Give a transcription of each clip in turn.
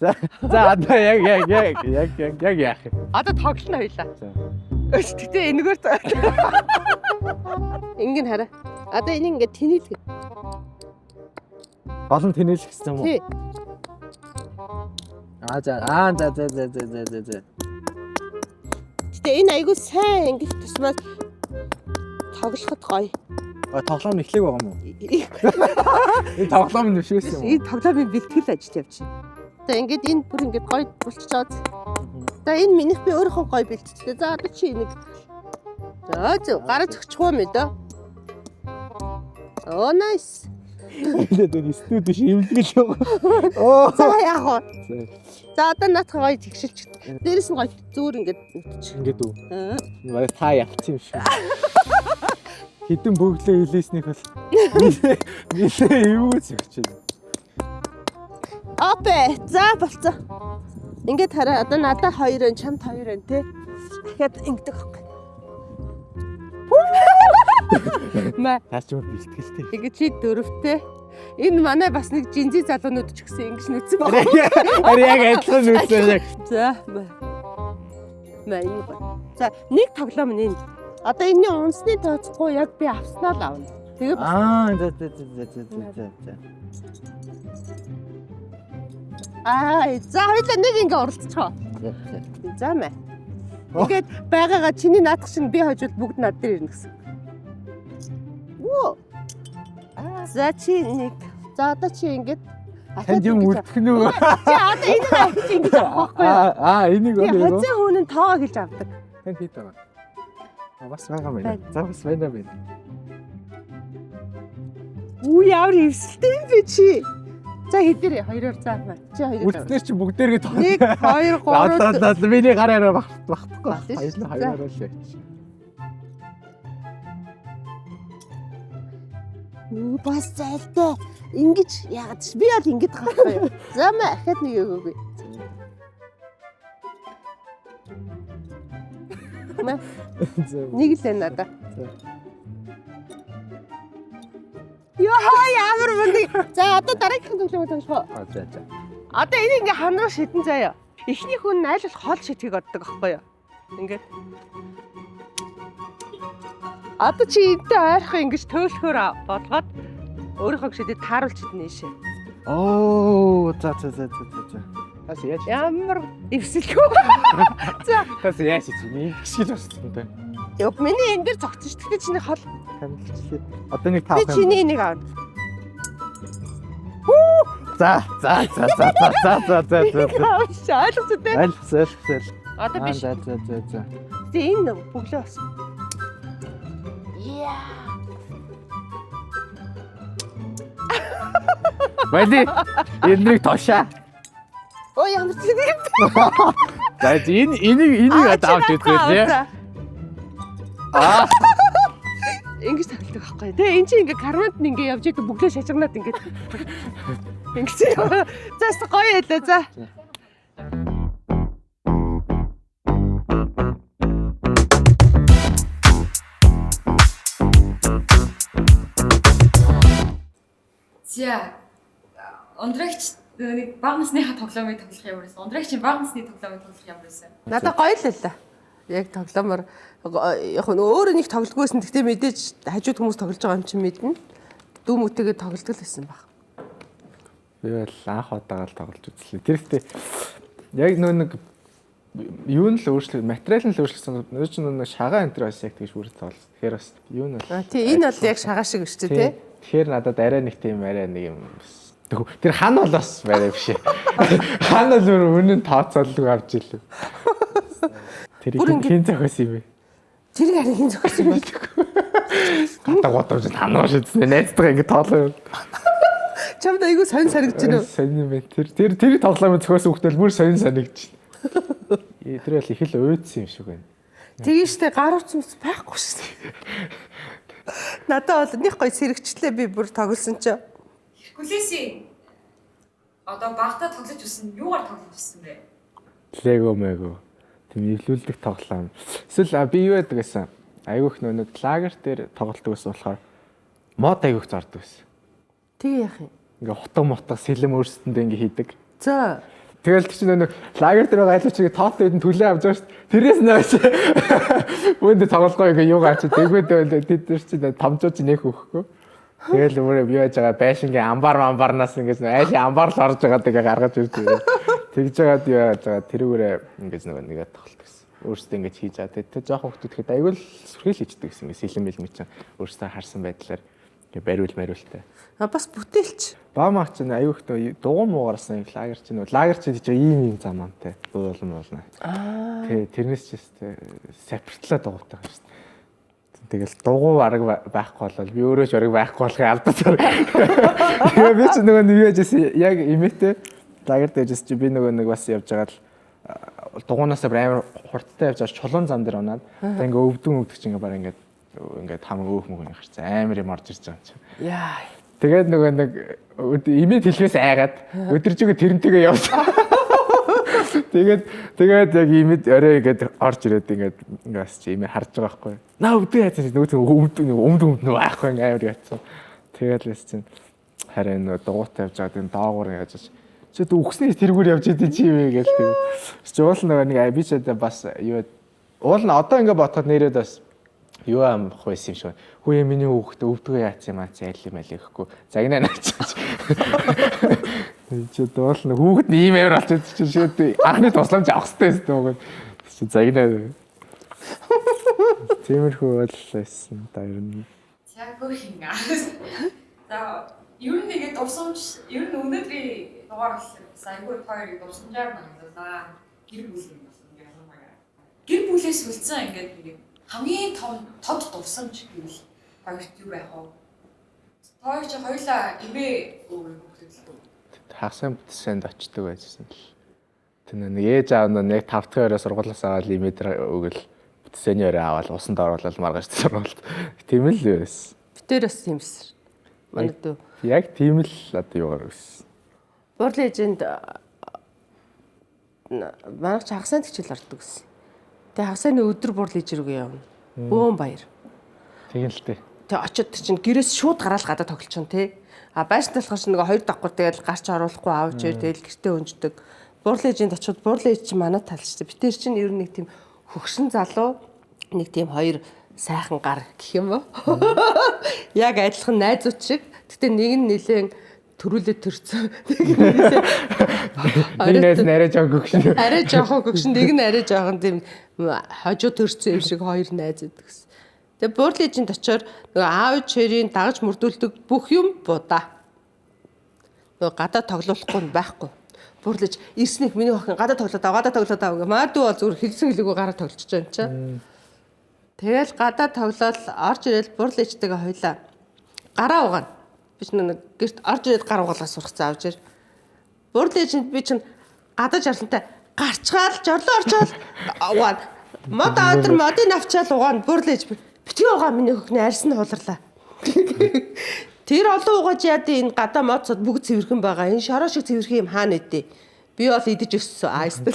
За одоо яг яах юм. Одоо тоглоно хоёлаа. Гэтэ энэгээр Ингээд хараа. Одоо энийг ингээд тэнэлэх. Гол нь тэнэлэх гэсэн юм уу? Тий. За. Гэтэ энэ айгуу сайн ингээд тусмаас тоглоход гоё. Тоглоом эхлэх байгаа юм уу? Энэ тоглоом нь биш байсан юм уу? Энэ тоглоомын бэлтгэл ажил явчихна. За ингээд энэ бүр ингээд гоё болчихж байгаа. За энэ минийх би өөрөө гоё бэлтчихлээ. За одоо чи энийг. За зөв гараж өгчих юм дөө. Оо nice. Энэ студ биш имлэгэл байгаа. За яах вэ? За одоо наатах гоё тэгшилч. Дээрээс нь гоё зүүр ингээд нүтчих. Ингээд үү. Барай та ялц юм шиг. Хідэн бөглөө хэлээснийх бол нилээ юу зөгчээ. Опе. За болцоо. Ингээд хараа одоо надад 2 өн чамд 2 өн те. Дахиад ингэдэг байхгүй. Мэ. Таач юу бэлтгэлтэй. Тэгээ чи дөрөвтэй. Энэ манай бас нэг жинзи залуунууд ч гэсэн ингэж нүцэн байна. Ари яг адилхан нүцэн яг. За. Мэ энэ гоо. За нэг тоглоом нь энэ. Одоо энэний унсны тооцохгүй яг би авснаа л авна. Тэгээ за хоёулаа нэг ингэ оролцохоо. За мэ. Ингээд байгаагаа чиний наадах чинь би хожвол бүгд над дээр ирнэ гэсэн. Оо. За чи нэг. За одоо чи ингээд танд юм үлдэх нь үү? За одоо энийг авчих ингэж авах байхгүй юу? Энийг би хоцсон хүн нь тоогоо хэлж авдаг. Танд хийд байгаа. Бас байгаа юм байна. За бас байна. Үу ямар хөвсөлтэй юм бэ чи? За хэдэрээ хоёроор заах маа. Чи хоёроор. Үлдснээр чи бүгдээрээ тоо. 1 2 3 4 миний гараараа багтахгүй. Хоёроор л яа. Үу бас зайлтай. Ингиж яагаад чи би бол ингэж байгаа байхгүй юу? За маа ахад нэг өгөөгүй. Маа. Нэг л энэ надаа. Яа ямар мөнийг. За одоо дараагийн тоглоом тоглох. За. Одоо энийг ингээ ханаа шидэн заяа. Эхний хүн айл бол хол шидхийг оддог байхгүй юу? Ингээд. Одоо чи энтэй ойрхон ингэж төөлхөөр болгоод өөрийнхөө шидэд тааруулж идэнэ шээ. Оо за. Тас яаж? Ямар эвсэлгүй. За. Тас яаж чи? Гисгэл болсон дээ. Ёп миний энэ дээр зогцсон шүү. Тэгтээ чиний хол. Одоо нэг тав. Би чиний энийг авна. За. Ойлгож үтэй. Аль. Одоо биш. За. Тэгээ энэ бүглөө бас. Яа. Байли. Энийг тошаа. Оо ямар тийм бэ? За энийг авч үзээ лээ. Ингэж тоглодог байхгүй. Тэгээ эн чинь ингээ карманд нь ингээ явж идэг бүглөө шажигнаад ингээ. Ингэж. За гоё ялаа за. За. Ундрагч нэг бага насныхаа тоглоомыг тоглох юм байсан. Ундрагчийн бага насны тоглоомыг тоглох юм байсан. Надад гоё л байлаа. Яг тоглоомор яг нь өөрөө нэг тоглоггүйсэн. Гэхдээ мэдээж хажууд хүмүүс тоглож байгаа юм чинь мэднэ. Дүү мүтэйгээ тоглолдог л байсан баг. Би бол анх удаага л тоглож үзлээ. Тэрхтээ яг нэг юу нь л өөрчлөлт, материал нь л өөрчлөсөн. Нөө ч нэг шагаа энтер бас яг тэгж бүр тоглож. Тэгэхээр бас юу нь бол. Тий энэ бол яг шагаа шиг өштэй тий. Тэгэхээр надад арай нэг юм. Тэр хан бол бас барай биш. Хан бол үнэн тооцоолгүй авч ирлээ. Тэр хин зохиос юм бэ? Тэр харин хин зохиос юм бэ? Гадагуудаж танаа шидсэн найзтайгаа ингэ тоолоо. Чамд айгүй сонь санагдаж байна уу? Сонь юм байна. Тэр тоглоомын зохиос өгтөл бүр сонь санагдаж байна. Тэр бол их л уйдсан юм шиг байна. Тэгээ штэ гар утсан байхгүй шүү. Надад бол нэг гоё сэрэгчлээ би бүр тоглосон ч. Гүлээсийн одоо багтаа тоглож үзсэн юугаар тоглож үзсэн бэ? Лего. Тэм эвлүүлдэг тоглоом. Эсвэл би юу яадаг гэсэн. Айгүйх нэг лагер дээр тоглолтог ус болохоор мод айгүйх зардаг байсан. Тэгээ яах юм? Ингээ хутга мотго сэлэм өөрсдөндөө ингээ хийдэг. За. Тэгэл чи нэг лагер дээр байгаа айлч тоот дэд төлөө авч байгаа шүү дээ. Тэрээс нөөч. Үүнд тоглохгүй ингээ юу гаач тэгвэл тэд нар чи томжооч нэх өгөхгүй. Тэгэл өөрөө бий байж байгаа байшингийн амбарнаас ингээд айлын амбар л орж байгаа тэгээ гаргаж ирдэг. Тэгж байгаад юу яаж байгаа тэрүүгээрээ ингээд нэгээд тоглолт гэсэн. Өөрөөсөө ингэж хийж байгаа. Тэгээ жоохон хүмүүс тэгэхэд аюул сүрхэл хийдэг гэсэн. Ингээд сэлэн мэлмэ чинь өөрөөсөө харсан байдлаар ингээд бариултай. Бас бүтээлч. Баамаа чинь аюухтай дугуй муугарсан лагер чинь ийм зам амтай болно. Тэгээ тэрнээс ч сапортлаа дугуйтай байна шүү дээ. Тэгэл дугуй арга байхгүй болол би өөрөө ч арга байхгүй болохыг алдсан. Тэгээ би ч нөгөө юу яжсэн яг имээтэй лагер дээрээс чи би нөгөө бас явж байгаа л дугуйнаас амар хурдтай явж байгаа чулуун зам дээр унаад ингээ өвдөн чи ингээ баг ингээд хам өөх мөгний гарцсан амар юм орж ирж байгаа юм чинь. Яа. Тэгээд нөгөө нэг имэд хэлвээс айгаад өдөржигээ тэрнтэйгээ явсан. Тэгээд яг имэд орой ингээд орж ирээд ингээд бас чи имээ харж байгаа байхгүй. Наа өвдөө яасан нөгөө өмд байхгүй амар яатсан. Тэгээд л чинь харин нөгөө дугуйтай явж байгаа тийм доогуур яаж чи үхснээс тэргүүр явж идэв чи вэ гээл тийм. Чи уул нөгөө нэг би ч бас юу уул нь одоо ингээд бодоход нэрээд бас юу амх байсан юм шиг. Хүү миний хүүхдээ өвдгөө яац юм аа зайл юм аль гэхгүй. Загнаа наачаач. Чи дуул нь хүүхэд нь ийм амар болчихсон чи шийд анхны тусламж авах хэрэгтэй юм. Чи загнаа. Тиймэрхүү боллоосэн да ер нь. За гөрхинга. За ер нь нэгэ дурсамж ер нь өнөөдрийн дугаар бол айгүй хоёрыг дурсамжаар нагдлаа. Гэр бүл юм болсон ингээ ялангуяа. Гэр бүлээс үлдсэн ингээд нэг хамгийн тод дурсамж гэвэл хоёрт юу байх вэ? Хоёр ч хоёулаа имээ өгдөг. Хагас бүтсэнд очдөг байжсэн л. Тэр нэг ээж аав нэг 5 дахь орой сургуулиас аваад имээ өгөл бүтсэний орой аваад усанд оруулаад маргааш сургуульд. Тийм л байсан. Битээр бас юмс. Манайд үү. Яг тийм л одоо юугаар байсан. Бурлын эжэнд манайч хагасанд хичээл ордог гэсэн. Тэгээ хагасны өдөр бурлын эж рүүгээ явна. Бөөн баяр. Тэгэлтэй. Тэг очиод чинь гэрээс шууд гараал гадаа тоглолчихно тий. Байшин талхаар чинь нөгөө 2 давхар тэгэл гарч оруулахгүй аавч тэгэл гэртээ өнждөг. Бурлын эжэнд очиод бурлын эж чинь манай талчтай. Битэр чинь ер нь нэг тийм хөгшин залуу нэг тийм хоёр сайхан гар гэх юм уу. Яг адилхан найзууд шиг. Гэтэ нэг нь нэлээд төрүүлээ төрцөө. Нэгнээс арай жоохон гөгшин. Арай жоохон гөгшин, нэг нь арай жоохон тийм хожуу төрцөө юм шиг хоёр найзууд гэсэн. Тэгээ бурлын эжэнд очиор нөгөө аав чирийн дагаж мөрдүүлдэг бүх юм будаа. Нөгөө гадаа тоглоулахгүй нь байхгүй. Бурлаж ирснэг миний охин гадаа тоглоод гэх маадгүй бол зүгээр хэлсэн хэлээгүй гараа тоглож байгаа юм чинь. Тэгэл гадаа тоглоод орж ирэл бурлын эжтэйгээ хойлоо. Гараа угаана. Би ч нэг гэрт орж ирээд гар угаалгаа сурахцаа авч ир. Бурлын эжэнд би чинь гадаа жарлантай гарчгаал жорлоо орчоол угаана. Мод аадэр модын авчаал угаана бурлын эж битгий угаа миний хөхний арьс нь хуларлаа. Тэр олон угааж яад энэ гадаа модсод бүгд цэвэрхэн байгаа. Энэ шороо шиг цэвэрхэн юм хаана үдээ. Би бол идэж өссөн аастай.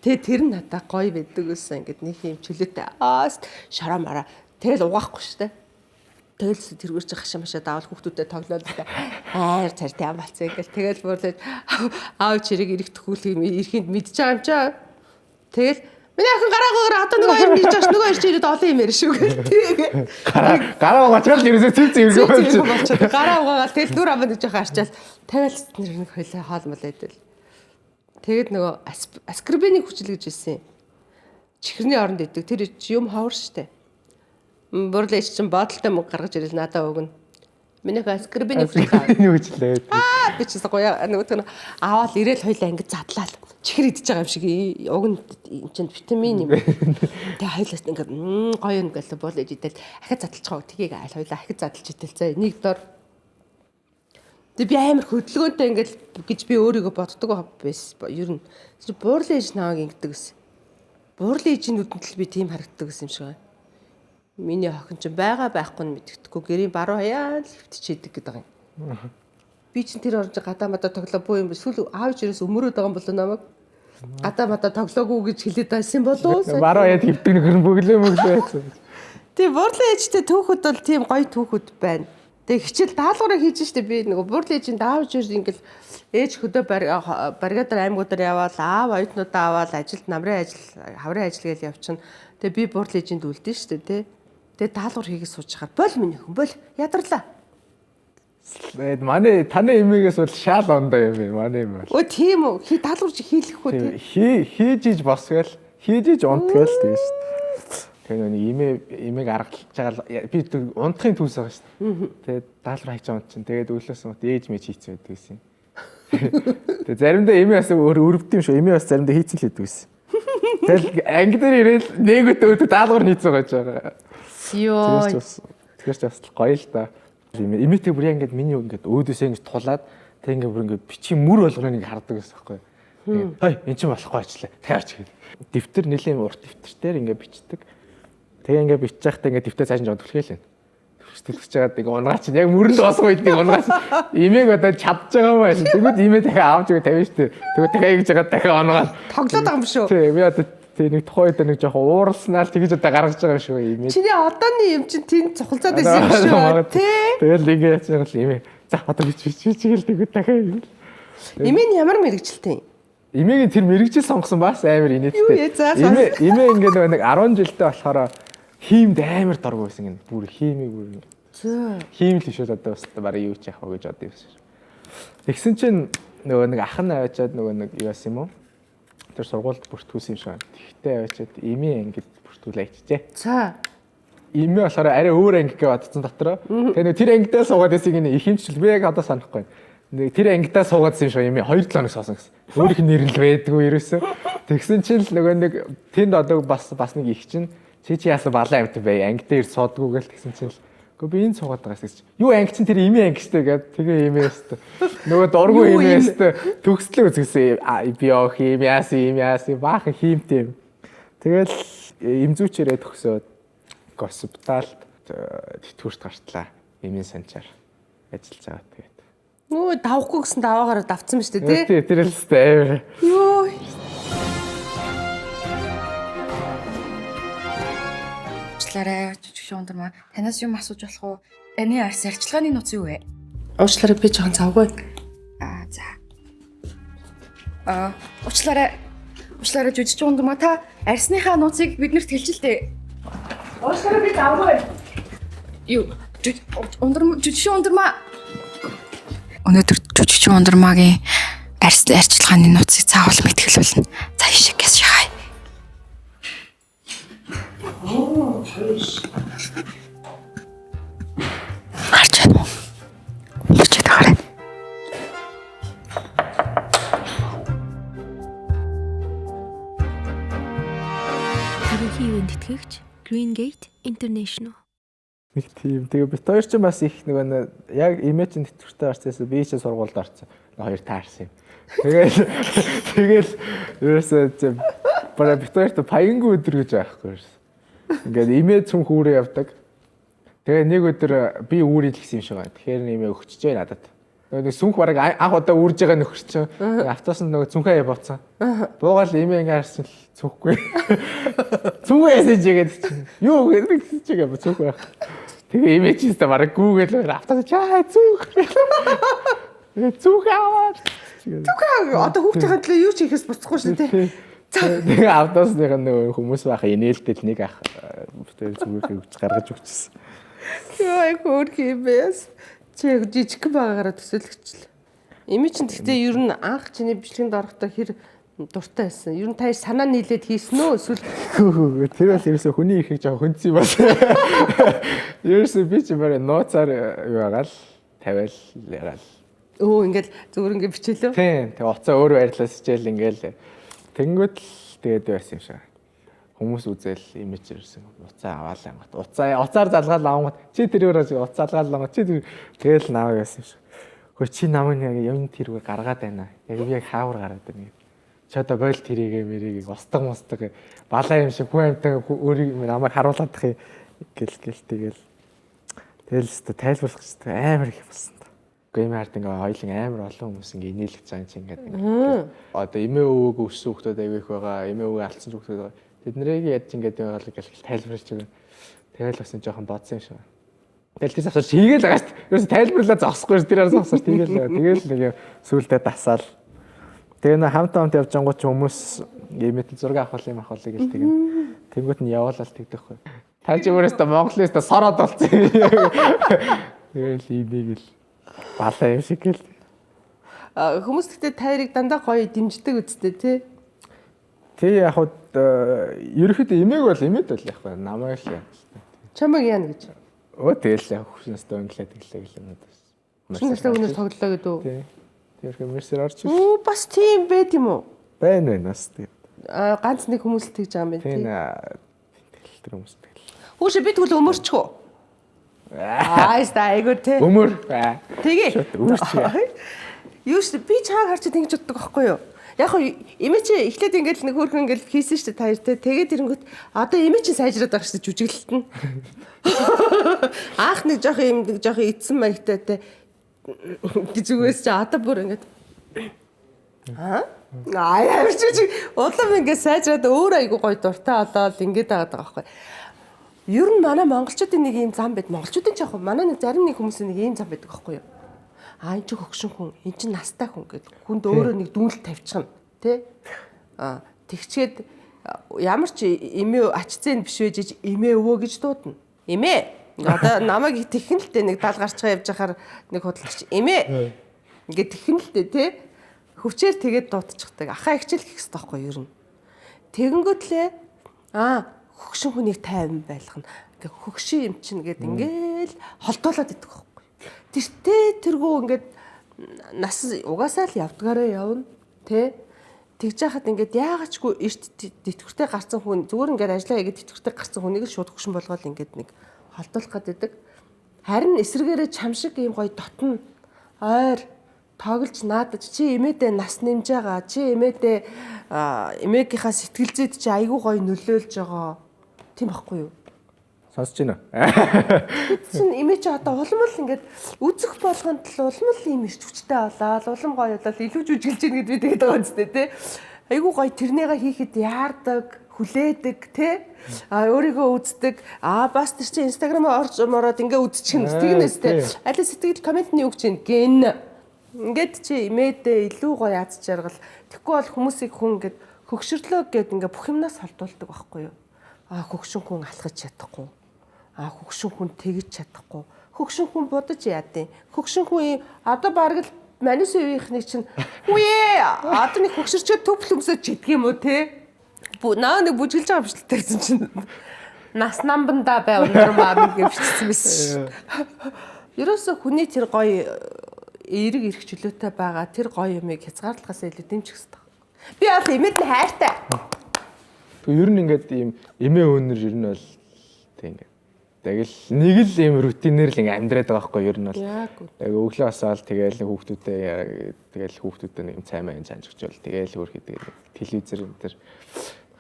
Тэгээ тэр нь надаа гоё байдаг гэсэн ингээд нэг юм чөлөөтэй. Шороо мараа. Тэгэл угаахгүй штэ. Тэгэл тэргүүр чи хашаа машаа даавал хүүхдүүдэд тоглоол амар цартай юм болцсон ингээл тэгэл буурлаад аав чирэг ирэх төхүүлэх юм ирэхинд мэдж байгаа юм чаа. Тэгэл миний охин гараагаар одоо нэг хоёр нэгж аш нөгөө ирж ирээд олон юм ярь шүү гэх. Гараа угаачаал ерөөсөө цэв болчиход гараа угаагаал тэгэл нүр амд гэж яхаа арчаал тэгэл нэг хойлоо хаалмал байдал. Тэгэд нөгөө аскорбины хүчил гэж хэлсэн. Чихэрний оронд идэг тэр юм ховор штэ. Бурлын эж чинь бодолтой мөнгө гаргаж ирэл надаа өгнө. Минийх аскорбины хүчлээ. Би ч гоё нөгөө аваад ирээл хойлоо ингэ задлаа. Чихэр идэж байгаа юм шиг уг нь чинь витамин юм. Тэгээ хойлоос ингэ гоё юм гэлээ буул ээж идэл ахиад задлж байгаа. Тгийг айл хойлоо ахиад задлж идэл заа. Нэг дор. Тэгээ би амар хөдөлгөөнтэй ингээл гэж би өөрийгөө боддог байсан. Ер нь бурлын ээж наваг ингэдэг гэсэн. Бурлын ээжийн нүдэнд л би тийм харагддаг гэсэн юм шиг байна. Миний охин чинь байгаа байхгүй нь мэддэхгүй гэрийн баруун хаяа л хөвтчихэд гэдэг юм. Би чинь тэр орж гадаа мадаа тоглоо буу юм эсвэл аавч ерөөс өмөрөөд байгаа юм болоо намайг. Гадаа мадаа тоглоогүй гэж хэлээд байсан болоо. Баруун хаяад хөвтөг нөхөр бөглөө байсан. Тэг бурлын ээжтэй түүхүүд бол тийм гоё түүхүүд байна. Тэгээ хичээл даалгавраа хийж штэ би нөгөө буурлын даавж ингээл ээж хөдөө баригадаар аймагуудаар яваал аав оюутнуудаа аваад ажилд намрын ажил хаврын ажил гэж явчихна. Тэгээ би буурлын үлдэн штэ тий. Тэгээ даалгавар хийгээд сууж хахаар бол миний хүн бол ядарлаа. Манай таны эмээгээс бол шаал ондоо юм манай юм бол. Өө тийм үү даалгавар чи хийлэхгүй тий. Хийж босгээл хийж унтгээл тийм шүү дээ. Тэгээ нэг имийг аргалж байгаа би унтахын түүс байгаа шүү дээ. Тэгээд даалгавар хийж байгаа чинь тэгээд өглөөс нь ээж мэж хийцэн байдаг гэсэн. Тэгээд заримдаа имээ бас өрөвдөв юм шүү. Имээ бас заримдаа хийцэн л байдаг гэсэн. Тэгэл анги дээр ирээл нэгөт өөдөө даалгавар хийцэн гэж байгаа. Йоо. Тэгэхээр ч бас гоё л да. Имээтэй бүр ингээд миний ингээд өөдөөсөө ингээд тулаад тэг ингээд бүр ингээд бичгийн мөр болгоныг ингээд хардаг гэсэн байхгүй. Хай эн чинь болохгүй ажиллаа. Таарч гээд. Дэвтэр нэлийн урт дэвтэртээр ингээд бичдэг. Тэгээ ингээд бичиж байхдаа ингээд дэвтэр цааш нь жодглохээ л. Төвчлөж байгаад нэг унгаа чинь яг мөрөнд босгоо идэх унгаа чинь имээг одоо чадж байгаа юм байна. Тэгвэл имээ дахиад авч өгөө тавина шүү дээ. Тэгвэл дахиад ингэж байгаа дахиад унгаа. Тоглоод байгаа юм шүү. Тий, би одоо тий нэг тухайн үед нэг жоохон ууралснаар тэгж одоо гаргаж байгаа юм шүү имээ. Чиний одооны юм чинь тэнд цухалцаад байсан юм шүү. Тий. Тэгэл ингэ яж байгаа л имээ. За одоо бичгээл тэгвэл дахиад. Имээ нь ямар мэрэгчлээ? Имээгийн тэр мэрэгжил сонгосон бас амар инээдтэй. Имээ ингээд нэг 10 жилдээ болохоор хиймд амар дорг байсан гэнэ. Бүр хиймийг бүр. Хийм л биш одоо бас бараг юу ч яах вэ гэж бодсон юм шиг. Тэгсэн чинь нөгөө нэг ах нь аваачаад нөгөө нэг юу яасан юм уу? Тэр сургуульд бүртгүүлсэн юм шиг байна. Тэгтээ аваачаад имээ ангид бүртгүүлээ ичжээ. За. Имээ болохоор арай өөр анги гэж бодсон дотроо. Тэгээ нэг тэр ангидаа суугаад байсан гинэ их хэмжил би яг одоо санахгүй байна. Нэг тэр ангидаа суугаадсэн юм шиг имээ 2-7 хоног суусан гэсэн. Өөрийнх нь нэр л байдгүй ерөөсөө. Тэгсэн чинь л нөгөө нэг тэнд одоо бас нэг их чинь чи яасан балан амт бай анги дээр суудгүй гэл тэгсэн чинь л үгүй би энэ суугаад байгаас гэж. Юу анги чинь тэр имээ анги штэ гэд тэгээ имээ штэ. Нөгөө дургүй имээ штэ төгслөө үзгэсэн био химиас баахан хиймтэй юм. Тэгэл эмзүүчээрээ төгсөөд госпиталд тэтгэврт гартлаа. Эмийн санчаар ажиллаж байгаа тэгээд. Нөө давхгүй гэсэн даваагаараа давцсан ба штэ тий. Тий тэр л штэ амар. Йоо. Уучлаарай жижиг шуундар танаас юм асууж болох уу? Таны арс арчилгааны нууц юу вэ? Уучлаарай би жоохон завгүй. За. Уучлаарай жижиг шуундар та арсныхаа нууцыг биднэрт хэлжилтээ. Уучлаарай би завгүй. Юу? Жижиг шуундар өнөөдөр жижиг ундрмаагийн арчилгааны нууцыг заавал мэдгэлүүлнэ. За ишиг яс шахаа. Харж байна уу? Ирчээд байгаа. Ерөнхий ивент тэтгэгч Green Gate International. Нэг тийм. Тэгээ бит хоёр ч бас их нөгөө яг имэж тэтгэвртэй орцсон би ч сургуульд орсон. Хоёр таарсан юм. Тэгэл ерөөсөө бара бит хоёрт паянгүй өдөр гэж байхгүй ерөөс. Ингээд имээ цүнх үүрээ явдаг. Тэгээ нэг өдөр би үүрийг хэлсэн юм шиг байна. Тэгэхээр имээ өгчжээ надад. Нэг сүнх бараг анх удаа үрж байгаа нөхөр чинь автооснд нөгөө цүнхээ явуулсан. Буугаал имээ ингээ харсан л цүнхгүй. Цүнхээ ясаж игээд чинь юу гэдэг чигээ цүнх байх. Тэгээ имээ чинь бараг гүүгээл автоос чаа цүнх. Цүнх аваад. Түгэ одоо хүүхдийн төлөө юу ч хийхээс буцахгүй шүү дээ. Тэгээ автоосных нөгөө хүмүүс байха инээлтэл нэг ах зүгээр өгч гаргаж өгчсэн. Йоо яг өөр хиймээс. Чи жижиг байгаараа төсөөлөгчлээ. Эми чин гэхдээ ер нь анх чиний бичлэгэнд орохдоо хэр дуртай байсан. Ер нь та санаа нийлээд хийсэн үү эсвэл тэр бас ерөөсө хүний ихийг жоо хүндсэн юм байна. Ерөөсө би ч барай нууцаар юу ягаал тавиал ягаал. Өө ингээл зүгээр ингээ бичээлөө. Тийм. Тэгээ уцаа өөр байрлаас хичээл ингээл тэнгүүд л тэгээд байсан юм шиг. Хүмүүс үзэл имиж ирсэн. Уцаа аваалаа гот. Уцаар залгаал авангот чи тэрээр уцаа залгаал авангот чи тэгэл наваа байсан юм шиг. Хөө чи намайг яг юм тэрүүгээр гаргаад байна. Яг би яг хаавар гараад байна. Чи одоо бойл тэрийгээ мэрийг устдаг балаа юм шиг хүн амтаа өөрийг намайг харуулах гэл тэгэл өстө тайлбарлах гэж амар их болсон. Гэмээр ингээ хоёлын амар олон хүмүүс ингээ инээлгэж байгаа юм чи ингээ. Одоо эмээ өвөг өссөн хүмүүс аяг их байгаа, эмээ өвөө алдсан хүмүүс байгаа. Тэднийг яаж ингээд байгааг тайлбарлаж өгнө. Тэгэл бас жоохон бодсон юм шиг. Тэгэл тийс авсаар хийгээл байгаа шүү дээ. Ерөөс тайлбарлаа зогсохгүй шүү. Тэр араас авсаар тийгээл байгаа. Тэгэл нэг юм сүулдэ дасаал. Тэгээ нэг хамт явж ангууд ч хүмүүс имэт зураг авах юм гэл тэгэн. Тэнгүүт нь яваалал тэгдэхгүй. Та чи өөрөөсөө Монголын өстө сороод болцсон. Тэгэл иймийг л балаа юм шиг гэл. Хүмүүс гэхдээ тайрыг дандаа гоё дэмждэг үсттэй тий. Тэг яг хуу ерөөхдөө имээг бол имэд бол яг намайг л яа. Чамайг яана гэж. Тэгэл яг хүснэстэ өнгөлөө тэглээ гэл юм уу. Шинэстэй хүнээс тоглолоо гэдэг үү? Тий. Тэр мерсер орч. Оо бас тийм байт юм уу? Байна нас тий. Ганц нэг хүмүүс л тэгж байгаа юм байна тий. Тэгэл тэр хүмүүс тэгэл. Хүүшээ би тэгвэл өмөрчхөө. Айста айгуу тий. Өмөр. Тэгээ. Өмөрч. Юу ч би чааг харчаад ингэж боддог байхгүй юу? Яг хоо имэ чи эхлээд ингээд нэг хөөрхөн ингээд хийсэн шүү дээ таяр тий. Тэгээд ирэнгүүт одоо имэ чи сайжраад байгаа шүү дээ жүжиглэлт нь. Аах нэг жоох юм нэг жоох идсэн маягтай тий. Зүгээс чи одоо бүр ингээд ямарч улам ингээд сайжраад өөр айгуу гоё дуртай болоод ингээд байгаа байхгүй. Ер нь манай монголчуудын нэг ийм зам байд. Монголчуудын ч яг манай нэг зарим нэг хүмүүсийн нэг ийм зам байдаг байхгүй юу? Энэ ч хөгшин хүн, энэ ч настай хүн гэдэг. Хүнд өөрөө нэг дүүнэлт тавьчихна, тий? Тэгчгээд ямар ч эмээ ачцэн биш байж эмээ өвөө гэж дуудана. Эмээ. Одоо намайг тэгхэн л дээ нэг 70 гарчгаа явж байхаар нэг худалдагч эмээ. Ингээд тэгхэн л дээ, тий? Хөвчээр тэгээд дуудчихдаг. Ахаа ихчэл гэх хэрэгтэй байхгүй юу ер нь. Тэгэнгүүтлээ хөгшин хүнийг тайван байлгана. Ингээ хөгшин юм чинь гээд ингээл холдуулаад идэх байхгүй. Тэртээ тэргүү ингээд нас угаасаа л явдгаараа явна тэ тэгж яхад ингээд яагачгүй эрт тэтгэвртэй гарсан хүн зүгээр ингээд ажиллаа хийгээд тэтгэвртэй гарсан хүнийг л шууд хөгшин болгоод ингээд нэг холдуулах гэдэг. Харин эсрэгээрээ чам шиг ийм гоё дотно ойр тоглож наадаж чи эмээдээ нас нэмж байгаа чи эмээдээ эмээгийнхаа сэтгэл зүйд чи айгүй гоё нөлөөлж байгаа тийм байхгүй юу? Сонсож байна уу? Чин эмээ чи одоо улам л ингээд үзэх болгонд л улам л ийм ирч хүчтэй болоод улам гоё болоод илүү жүжиглж ийн гэдээ тэгээд байгаа юм зү тэ. Айгуу гоё тэрнийгээ хийхэд яардаг, хүлээдэг тэ. Өөрийгөө үздэг. Бас тэр чи инстаграмаа орж мороод ингээ үзчих юм тэгнэс тэ. Аль сэтгэл комментны үг чинь гэн. Ингээд чи эмээдээ илүү гоё аз жаргал. Тэгэхгүй бол хүмүүсийг хүн ингээд хөгшөрлөө гэд ингээ бүх юмнаас холдуулдаг байхгүй юу? Хөгшин хүн алхаж чадахгүй. Хөгшин хүн тэгж чадахгүй. Хөгшин хүн будаж яадیں۔ Хөгшин хүн одоо бараг л манис үеийнхний чинь үе одоо нэг хөгшөрчөө төвл өмсөж чаддаг юм уу те? Наа нэг бүжгэлж байгаа юм шиг л тавьсан чинь нас намбанда бай өндөр маа гэж бичсэн байсан шүү. Ерөөсө хүний тэр гоё эерэг эрх чөлөөтэй байгаа тэр гоё юмыг хязгаарлахаас илүү дэмжих хэрэгтэй. Би бол эмээд нь хайртай. Ер нь ингээд ийм эмээ өнөр ер нь бол тийм ингээд тэгэл нэг л ийм рутинээр л ингээд амьдраад байгаа байхгүй ер нь бол яг өглөө басаал тэгэл хүүхдүүдэд нэг цай маяг чанжигчвал тэгэл өөр хийдэг телевизэр энэ төр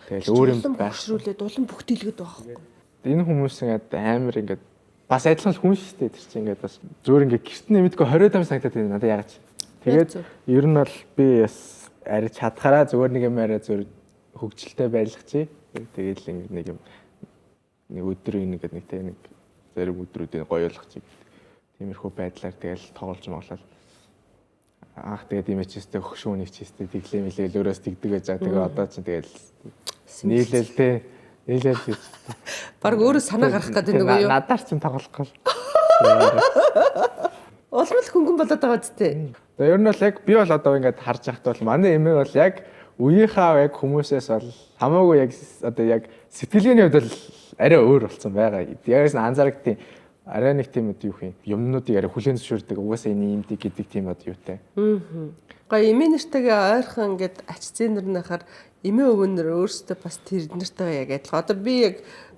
тэгэл өөр юм багшруулээд улам бүх дэлгэд байгаа байхгүй. Энэ хүмүүс ингээд амар ингээд бас адилхан хүн шүү дээ тэр чинь ингээд бас зөөр ингээд гэрт нэмэдгүй 20 санагдаад байна надад яагаад ч. Тэгээд ер нь бол би бас арай чадхаараа зөөр нэг юм арай зөөр хөгжилтэй байлгах чи. Тэгээд л ингээд нэг юм нэг өдрийн нэг зарим өдрүүдийн гоё болгох чи. Тиймэрхүү байдлаар тэгэл тоглож моглол. Тэгээд имэчстэй хөгшүүнийг чистэй тэглэм хэлээл өөрөөс тэгдэг байж байгаа. Тэгээд одоо чинь тэгэл нийлээл те нийлээл баг өөрөө санаа гарах гэдэг нэг юу. Надаар чинь тоглох гал. Улам л хөнгөн болоод байгаа зү. Тэгээд ер нь бол яг би бол одоо ингээд харж байхад бол манай эмээ бол яг үеийнхаа яг хүмүүсээс бол хамаагүй яг одоо яг сэтгэлгээний хувьд бол арай өөр болсон байгаа. Ягээс анзаарагдтiin арай нэг тийм үү юу юмнуудыг арай хүлээн зөвшөөрдөг. Угаасаа энэ юмдий гэдэг тийм одоо юутай. Гоё эмээ нэртэйгээ ойрхон ингээд ач зээнэр нахаар эмээ өвөнөр өөрсдөө бас тэр нэртэйгээ яг адилхан. Одоо би яг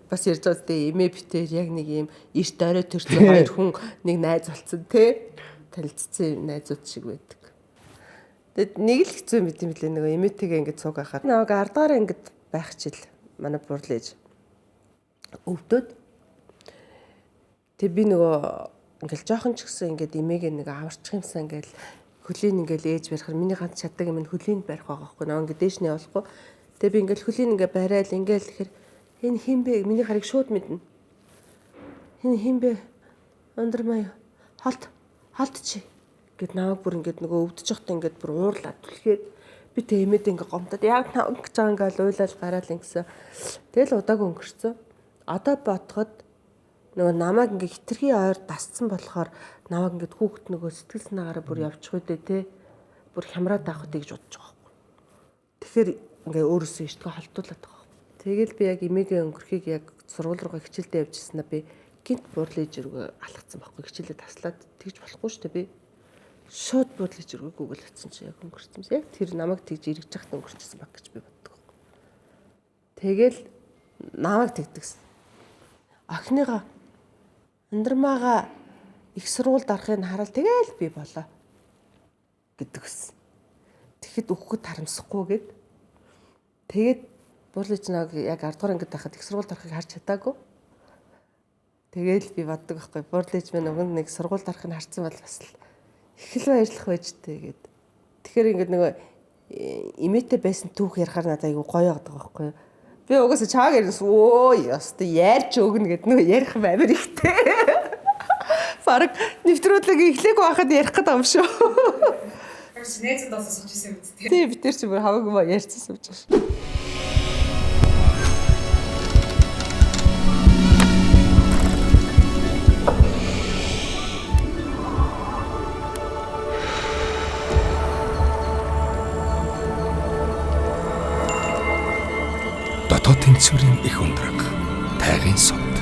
бас ярьж байгаа зү эмээ битээр яг нэг юм эрт орой төрсөн хоёр хүн нэг найз болцсон те. Танилцсан найзууд шиг байдаг. Тэгэд нэг л хэцүү мэт юм лээ нөгөө эмээтэйгээ ингээд цуг ахаад. Нөгөө ардаараа ингээд байх чил манай бурлээж өвдөд. Тэг би нөгөө ингээл жоохон ч гэсэн ингээд эмээгээ нэг аварчих юмсан ингээл хөлийн ингээл ээж барихаар миний ганц чаддаг юм нь хөлийн барих байгаа байхгүй нөгөө ингээд дээшний болохгүй. Тэг би ингээл хөлийн ингээд барайл ингээл тэгэхээр энэ хин бэ миний харийг шууд мэднэ. Энэ хин бэ? Өндрмаа юу? Холт чи. Гэт намайг бүр ингээд нөгөө өвдөж явахдаа ингээд бүр уурлаад түлхээд би тэмээд ингээд гомдоод яг намайг гэж байгаа ингээд уйлал гараал ингэсэн. Тэгэл удаагүй өнгөрцөө. Одоо бодоход нөгөө намайг ингээд хитрхи ойр дасцсан болохоор намайг ингээд хүүхэд нөгөө сэтгэл санаагаараа бүр явчих үедээ те бүр хямраад авах үедээ гэж бодож байгаа байхгүй. Тэгэхээр ингээд өөрөөсөө иштгэе холтуулаад байгаа. Тэгэл би яг эмээгээ өнгөрхийг яг сургууль руугаа хичээлдээ явжсанаа би гинт буурлын жиргээ алхацсан байхгүй хичээлээ таслаад тэгж болохгүй шүү дээ би. Шууд буурлын жиргээ гүгэл атсан чи яг өнгөрсөн. Яг тэр намайг тэгж эргэж захт өнгөрчихсөн баг гэж би боддог. Тэгэл намайг тэгдэгсэн. Охиныгаа Андрамаага их сургуульд арахыг хараад тэгэл би болоо гэдэгсэн. Тэгэхэд өгөхөд харамсахгүй гэд. Тэгээд буурлын жинаг яг 10 дугаар ангид байхад их сургуульд арахыг харж чадаагүй. Тэгэл би боддог байхгүй. Буурлынч минь өгөнд нэг сургуульд арахыг харсан бол бас л их л баярлах байж тээ гэд. Тэгэхээр ингээд нөгөө имээтэй байсан түүх ярихаар надад айгу гоё яадаг байхгүй. Би угаасаа чааг ярьсан өө яста ярьж өгнө гэд нөгөө ярих баймир ихтэй. Бараг нэвтрүүлэг эхлэегүй байхад ярих гэдэг юм шүү. Тэрс нээцэд бас суучихсан юм дээ. Тий бид тэр чи бүр хамаагүй ба ярьсан сууж байгаа шүү. Дотоод тэнцвэрийн их ундраг тайгын сод.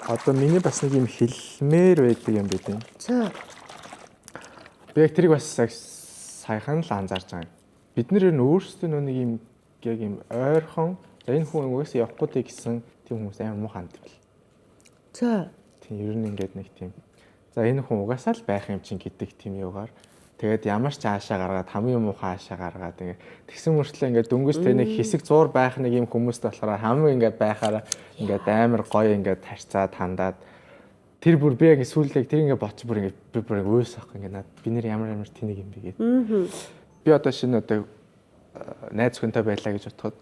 Одоо миний бас нэг юм хэлмээр байдаг юм бид юм. За. Би яг тэрийг бас саяхан л анзаарч байгаа юм. Бид нэр нь өөрсдөө нэг юм яг юм ойрхон энэ хүн угсаа явахгүй дээ гэсэн тийм хүмүүс амар муу ханд бил. За. Тийм ер нь ингээд нэг тийм. За энэ хүн угаасаа л байх юм чинь гэдэг тийм юугаар тэгээд ямар ч аашаа гаргаад хамгийн муухай аашаа гаргаад ингээд тэгсэн мөртлөө ингээд дөнгөжтэй нэг хэсэг зур байх нэг юм хүмүүстэй болохоор хамгийн ингээд байхаараа ингээд амар гоё ингээд тарцаад хандаад тэр бүр би яг сүүлдээ тэр ингээд боч бүр ингээд би бүр өөс ахгүй ингээд над би нэр ямар тэнэг юм бэ гээд. Би одоо шинэ одоо найз хүнтэй байлаа гэж бодоход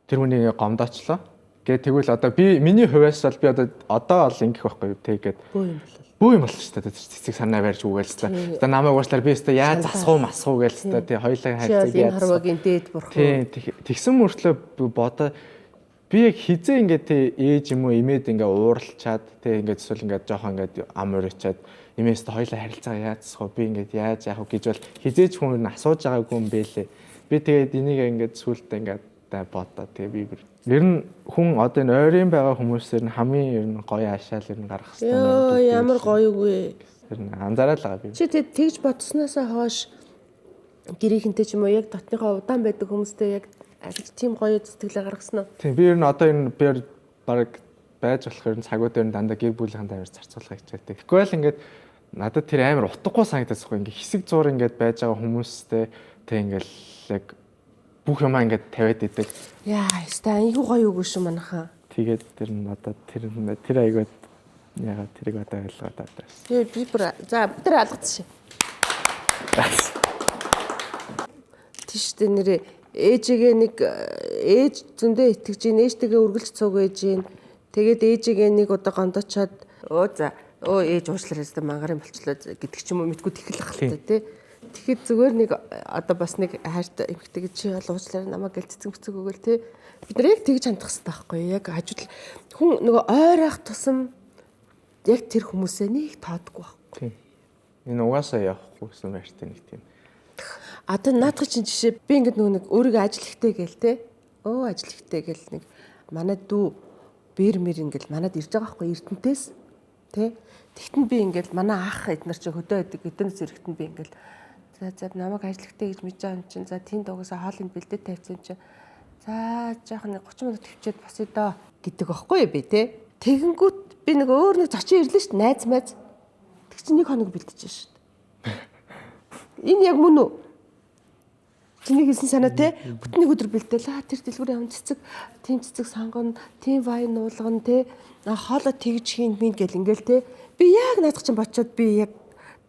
тэр хүний ингээд гомдоочлоо. Гэ тэгвэл одоо би миний хувьас бол би одоо бол ингэх байхгүй тэгээд бүү юм болчих шүү дээ. Цэцэг санаа барьж үгээл шүү дээ. Одоо намайг уучлаар би өстө яаж засах уу масах уу гээл шүү дээ. Тий хоёлаа хайцаг яаж харвагийн дээд бурхан. Тий тэгсэн мөртлөө бодоо би яг хизээ ингээд тий ээж юм уу имээд ингээд ууралчаад тий ингээд эсвэл ингээд жоохон ингээд ам уричаад имээстэй хоёлаа харилцаа яаж засах уу би ингээд яаж яах вэ гэж бол хизээч хүн нь асууж байгаагүй юм бэлээ. Би тэгээд энийг ингээд сүултээ ингээд бодоо тэгээ би ер нь хүн одоо энэ ойрын байгаа хүмүүсээр нь хамгийн ер нь гоё ашаал ер нь гарах хэрэгтэй юм. Йоо ямар гоё үгүй. Ер нь анзаараад байгаа би. Чи тэгж бодсноосоо хойш гэрийнхэнтэй ч юм уу яг дотныхоо удаан байдаг хүмүүстэй яг тийм гоё сэтгэлээ гаргасан уу? Тийм би ер нь одоо энэ би баг байж болох ер нь цагууд ер нь дандаа гэр бүлийнхэн амар зарцуулах гэж байдаг. Тэгэхгүй л ингээд надад тэр амар утгагүй санагдаж байгаа. Ингээд хэсэг зур ингээд байж байгаа хүмүүстэй тэг ингээд яг бүх юмаа ингээд тавиад идэг. Яа, яста айгүй гоё үгүй шүү манайхаа. Тэгээд тэр нь одоо тэр айгууд ягаад тэрийг одоо ойлгоод байгаа. Тэгээ би бүр за бид нар алгацсан шээ. Тийштэй нэрээ ээжигээ нэг ээж зөндөө итгэж ийн ээжтэйгээ үргэлж цуг ээж ийн. Тэгээд ээжигээ нэг удаа гондочоод өө ээж уучлаарай өстө мангарын болчлоо гэдэг ч юм уу мэдгүй тэхэл ахaltaа тий. Тэгэхэд зүгээр нэг одоо бас нэг хайртай эмэгтэй гэж чи бол уучлаарай намайг гэл цэцэг бүцэг өгөөл тий. Бид нар яг тэгж хандах хэрэгтэй байхгүй яг хажууд хүн нөгөө ойр ах тусам яг тэр хүмүүсээ нэг тоодгүй байхгүй. Тийм. Энэ угаасаа явахгүй гэсэн мэртэй нэг тийм. Одоо наадах чинь жишээ би ингээд нөгөө нэг өөрийгөө ажил ихтэй гээл те. Өө ажил ихтэй гээл нэг манай дүү бэр мэр ингээд манад ирж байгаа байхгүй Эрдэнтээс те. Тэгтэн би ингээд манай ах эднэр чи хөдөө байдаг эднээс эрэхтэн би ингээд за намайг ажил ихтэй гэж мэдэж байгаа юм чинь за тэнд угаасаа хоолыг бэлдээд тавьсан юм чинь за жоохон 30 минут төвчээд босъё доо гэдэг байхгүй би те. Тэгэнгүүт би нэг өөр нэг зочин ирлээ шүү дээ найз майз. Тэг чи 1 хоног бэлдэж шүү дээ. Энэ яг мөн үү? Чиний хэлсэн санаа те бүтэн нэг өдөр бэлдээл тэр дэлгүүрийн ам цэцэг тийм цэцэг сонгоно тийм вайн нуулгана те хоолоо тэгж хийн минь гэл ингээл те би яг наадах чинь бочоод би яг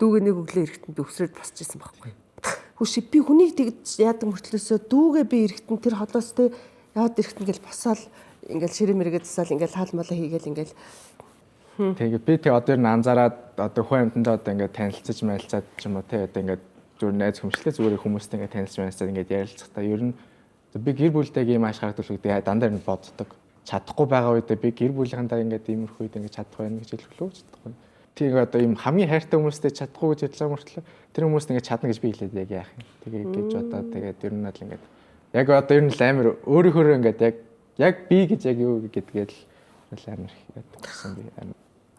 дүүгээ нэг өглөө эрэхтэнд өвсрээд босчихсан байхгүй. Хүши би хүнийг тэгж яадаг мөртлөөсөө дүүгээ би эрэхтэн тэр холоос те яваад эрэхтэн гэл босаал ингээл ширээ мэрэгээ засаал ингээл хаал малаа хийгээл ингээл Тэгээ би тэг одоо ер нь анзаараад одоо хүн амьтанд одоо ингээд танилцаж мэлцаад ч юм уу те одоо ингээд зүгээр найз хүмшлээ зүгээр хүмүүстэй ингээд танилцж мэлцаад ингээд ярилцахдаа ер нь би гэр бүлтэйг ийм ааш гаргадуулах гэдэг дандаа нь боддог. Чадахгүй байгаа үедээ би гэр бүлийнхэнтэй ингээд иймэрхүү үед ингээд чадахгүй байх гэж хэлэх лөө чадахгүй. Тийг одоо ийм хамгийн хайртай хүмүүстэй чадахгүй гэж хэлсэн мөртлөө тэр хүмүүст ингээд чадна гэж би хэлээд яг яах юм. Тэгээ гэж одоо тэгээд ер нь л ингээд яг одоо ер нь л амар өөрийнхөө ингээд яг би гэж яг юу гэдгээд л амар гэсэн би амар.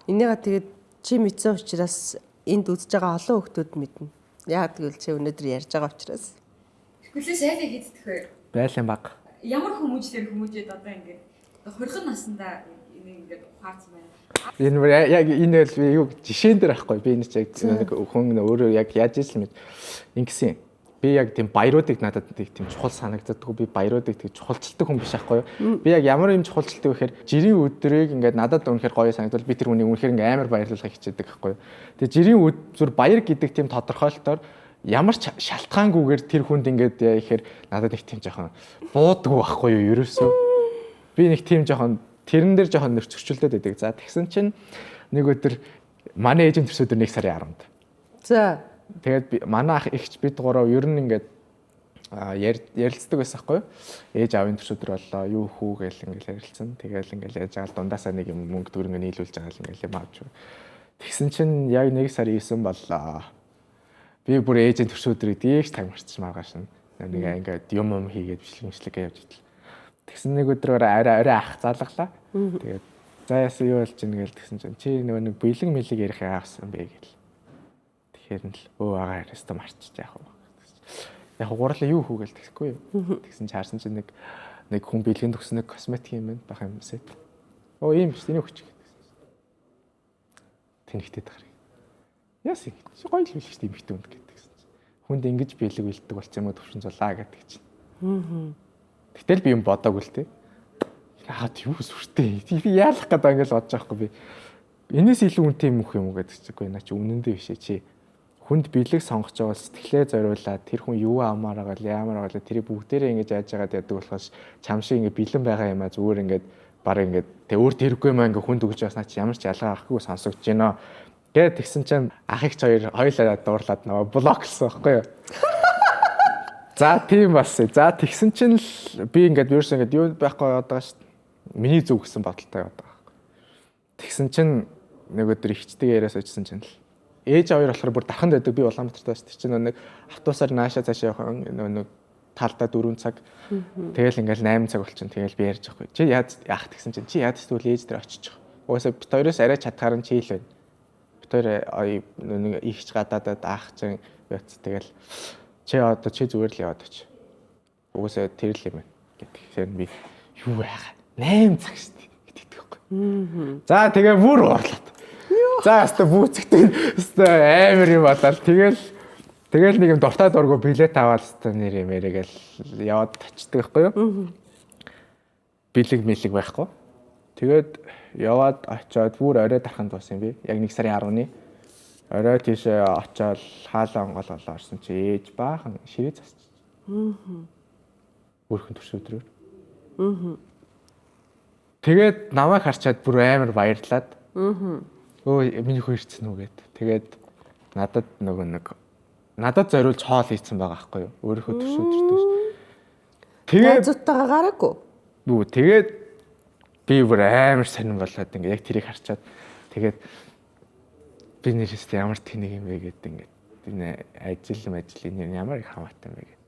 энийгээ тэгээд чи мэдсэн учраас энд үзэж байгаа олон хүмүүс мэднэ. Яг тэгвэл чи өнөөдөр ярьж байгаа учраас. Хүлээ шайлаа хийдэх вэ? Байлын баг. Ямар хүмүүжээд одоо ингээд хурхан наснда ингээд ухаарсан байна. Энэ яг энэ бол би юу жишээн дээр ахгүй би энэ ч яг нэг хүн өөрөө яг яаж ийсэн мэд ингэсэн. Би яг тийм баяруудыг надад тийм чухал санагддаггүй. Би баяруудыг тийм чухалчилдаг хүн биш аахгүй юу. Би яг ямар юм чухалчилдаг вэ гэхээр жирийн өдрийг ингээд надад үнэхээр гоё санагдвал би тэр хүнийг үнэхээр ингээд амар баярлуулахыг хичээдэг аахгүй юу. Тэгээ жирийн зүр баяр гэдэг тийм тодорхойлолтоор ямар ч шалтгаангүйгээр тэр хүнд ингээд ихээр надад их тийм жоохон буудаггүй байхгүй юу ерөөсөө. Би нэг тийм жоохон тэрэн дээр жоохон нөрчөрчлөөд байдаг. За тэгсэн чинь нэг өдөр манай ээжийн төрс өдөр 1 сарын 10-нд. За Тэгээд манай ах ихч бид гурав ер нь ингээд ярилцдаг байсан хгүй юу. Ээж аавын төрс өдөр боллоо. Юу хүү гээл ингээд ярилцсан. Тэгээл ингээд яаж байгаа л дундаасаа нэг юм мөнгө төгрөнгө нийлүүлж байгаа л ингээд юм авч. Тэгсэн чинь яг 1 сарын 9 боллоо. Би бүр ээжийн төрс өдрийг дийгч тагмарчж маргааш нэг ингээд юм хийгээд бичлэг явж итэл. Тэгсэн нэг өдрөөр арай ах залглаа. Тэгээд за яасан юу болж ийн гээл тэгсэн чинь чи нөгөө нэг бэлэг мэлэг ярих яасан бэ гэл. Тэгэхээр л агаа яристо марчиж яах вэ? Яг гурлаа юу хүүгээл тэгсэхгүй юу? Тэгсэн чи харсан чинь нэг хүн бэлгийн төгсөн нэг косметик юм байна бах юм сет. Ийм биш тэний хүч. Тэнхтэд гарыг. Яс ингэ чи гоё л билж тийм битүүнд гэдгсэн чинь. Хүнд ингэж бэлэг бэлддэг болчих юм уу төвшин зулаа гэдэг чинь. Тэгтэл би юм бодоогүй л тээ. Яагаад юу сүртэй. Би яалах гэдэг ингэж бодож байгаа хгүй би. Энээс илүү үнэтэй юм уу гэдэг чиггүй наа чи үнэндээ бишээ чи. Хүнд бэлэг сонгож байгаа сэтгэлээ зориулаад тэр хүн юу аамаар байгаа л ямар байгаа л тэрийг бүгдээрээ ингэж яаж яагаад яддаг болохоос чам шиг ингэ бэлэн байгаа юм а зүгээр ингэж баг ингэ тэг өөр тэргүй маа ингэ хүнд өгч яснаа чи ямар ч ялгаа авахгүй сонсогдож байна. Тэгээд тэгсэн чинь ах ихч хоёулаа дуурлаад нөгөө блоклсон байхгүй юу. За тийм бас. За тэгсэн чинь л би ингээд ерөөс ингээд юу байхгүй яваад байгаа шүү дээ. Миний зүг гэсэн бодолтой яваад байгаа байхгүй. Тэгсэн чинь нэг өдөр ихчтэйгээ яриас очсон чинь л ээж хоёр болохоор бүр даханд байдаг. Би Улаанбаатартай шүү дээ. Чинь нэг автобусаар наашаа цаашаа явах нэг талдаа 4 цаг. Тэгэл ингээл 8 цаг болчихно. Тэгэл би ярьж байгаа. Чи яад яах тэгсэн чинь чи яад тэгвэл ээж дээр очиж байгаа. Угаасаа бит хоёроос арай чадхаар нь чи л байна. Бит хоёр нэг ихч гадаадад аах чинь яц тэгэл чи одоо чи зүгээр л яваад оч. Угаасаа тэр л юм байна гэдэг. Тэгэхээр би юу яах 8 цаг шүү дээ гэдэг байхгүй. За тэгээ бүр уурлаад. За өстө бүүцэгтэй өстө амар юм болол тэгэл нэг юм дуртай дургу билет аваад өстө нэр юм яригээл яваад тачдаг байхгүй юу? Бэлэг мэлэг байхгүй. Тэгээд яваад очиод бүр орой дараханд басан би. Яг 1 сарын 10-ны орой тийшээ очиод хаалаа онгололоо орсон чи ээж баахан ширээ засчих. Өөрхөн төрс өдрөөр. Тэгээд намайг харчаад бүр амар баярлаад. Өө миний хөө ирсэн үү гэд. Тэгээд надад зориулж хоол хийсэн байгаа байхгүй юу? Өөрийнхөө төрс өдөртөө. Тэгээд зуттайгаа гараагүй. Юу тэгээд би бүр амар сонирн болоод ингээ яг тэрийг харчаад тэгээд би нэрээс ямар тэнэг юм бэ гэдэг ингээ энэ ажил энэ ямар их хамаатай юм бэ гэдэг.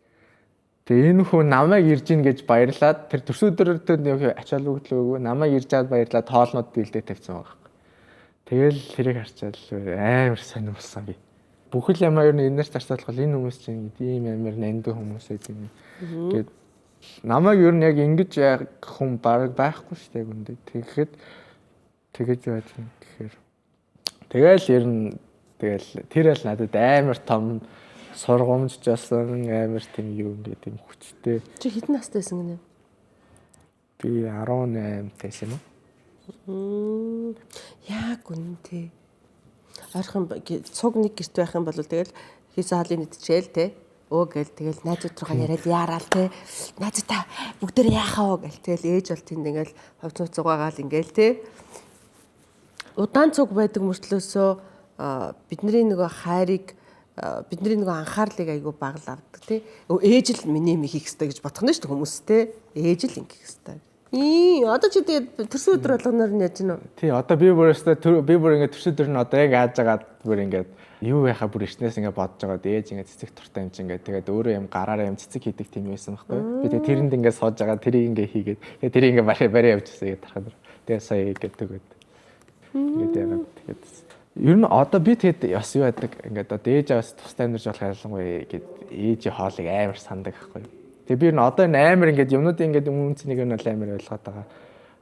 Тэгээ энэ хүн намайг ирж ийн гэж баярлаад тэр төрс өдөртөө нэг ачаал өгдлөө намайг ирж аваад баярлаад тоолнод бэлдээ тавьсан байгаа. Тэгэл тэрийг харчаад амар сонирн болсон би. Бүхэл ямаа юу нэрнээс тарцаалах бол энэ хүмүүс чинь ийм амар нандин хүмүүс байдаг юм. Тэгээд намайг юу яг ингэж яах хүн баг байхгүй шүү дээ гүндээ. Тэгэж яаж юм гэхээр тэгэл ер нь тэр л надад амар том сургамж жасан амар тийм юу гэдэг юм хүчтэй. Чи хэдэн настай байсан гинэ? Би 18 тайсан юм. Яг үнэтэй. Архан цуг нэг гэрт байх юм бол тэгэл хийсэн хаалын идчихээл те. өө гээл тэгэл найзууд руугаа яриад яараал те. Найзуудаа бүгдээр яахаа гээл тэгэл ээж бол тэнд ингээл ховц угаагаал ингээл те. Удаан цуг байдаг мөртлөөсөө бидний нөгөө хайрыг бидний нөгөө анхаарлыг айгүй багал авдаг тий. Ээж л миний юм хийх хэрэгтэй гэж бодох нь шүү дээ хүмүүс тий. Ээж л ингэх хэрэгтэй. Одоо чи тэгээд төрсөн өдөр болгоноор нь яаж гинэ? Тий, одоо би бүр ингээд төрсөн өдөр нь одоо яг ааж агаад бүр ингээд юу яхаа бүр ичнээс ингээд бодож байгаа. Ээж ингээд цэцэг туртай юм чи ингээд тэгээд өөрөө юм гараараа юм цэцэг хийдэг тийм байсан байхгүй. Би тэгээд тэрэнд ингээд сууж байгаа тэрийг ингээд хийгээд тэгээд тэрийг ингээд барай явчихсан гэдэг тарахад. Тэгээд сая ингээд төгөөд. Ингээд яагаад тэгээд ер нь одоо би тэгээд бас юу яадаг ингээд одоо ээж аваас тустай амьдарч болох ялангуяа ингээд ээжийн хоолыг амар сандаг байхгүй. Тэгээ би ер нь одоо энэ амар ингээд юмнуудын ингээд үнцнийг нь бол амар ойлгоод байгаа.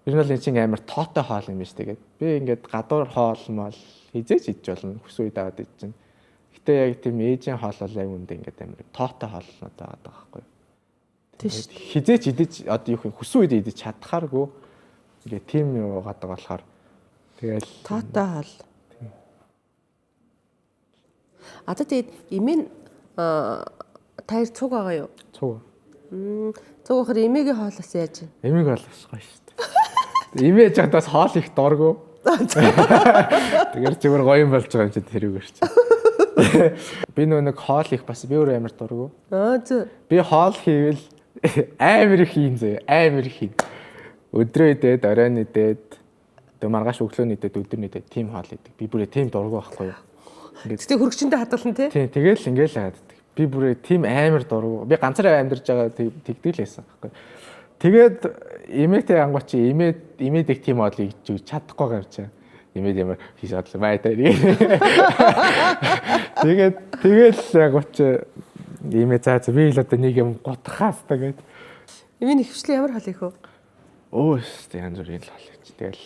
Ер нь бол энэ чинь амар тоотой хоол юм биш тэгээд би ингээд гадуур хоол мол хизээч идэж болно хүс үед аваад идэж чинь. Гэтэ яг тийм ээжийн хоол бол яг үндэ ингээд амар тоотой хоолнууд байгаа байхгүй. Тийш. Хизээч идэж одоо юу хин хүс үед идэж чадхааргүй ингээд тийм юу байгаа болохоор тэгэл Тоотой хоол. Одоо тэгээд имийн таяр цуг байгаа юу? цуг. Цуг ухаар эмээгийн хоолоос яаж вэ? Эмийг болгох гоё шүү дээ. Имээж чадаас хоол их доргоо. Тэгэр зүгээр гоё юм болж байгаа юм чи тэрүүгээр чи. Би нэг хоол их бас би өөрөө амар дургоо. Зөө. Би хоол хийвэл амар их хийн зөө. Амар их хийн. Өдрөө идээд, оройн идээд, тэг маргааш өглөөний идээд, өдөрний идээд тийм хоол идэг. Би бүрээ тийм дургоо байхгүй юу? Гэтэ хөргөчөндөө хадгална тий. Тийм тэгэл ингээл хаадаг. Би бүрээ тийм амар дургоо. Би ганцаараа амьдарч байгаа тэгдэг л байсан байхгүй. Тэгээд имээтэй ангууд чи имээдэг тийм хоолыг хийж чадахгүй юм чи. Имээд ямар хийж чадлаа бай таа. Тэгээд яг учраас имээ цаа би л одоо нэг юм гутахаас тэгээд Имийн ихвчлэн ямар хоол их вэ? өөс янз бүрийн л хоол хийж. Тэгэл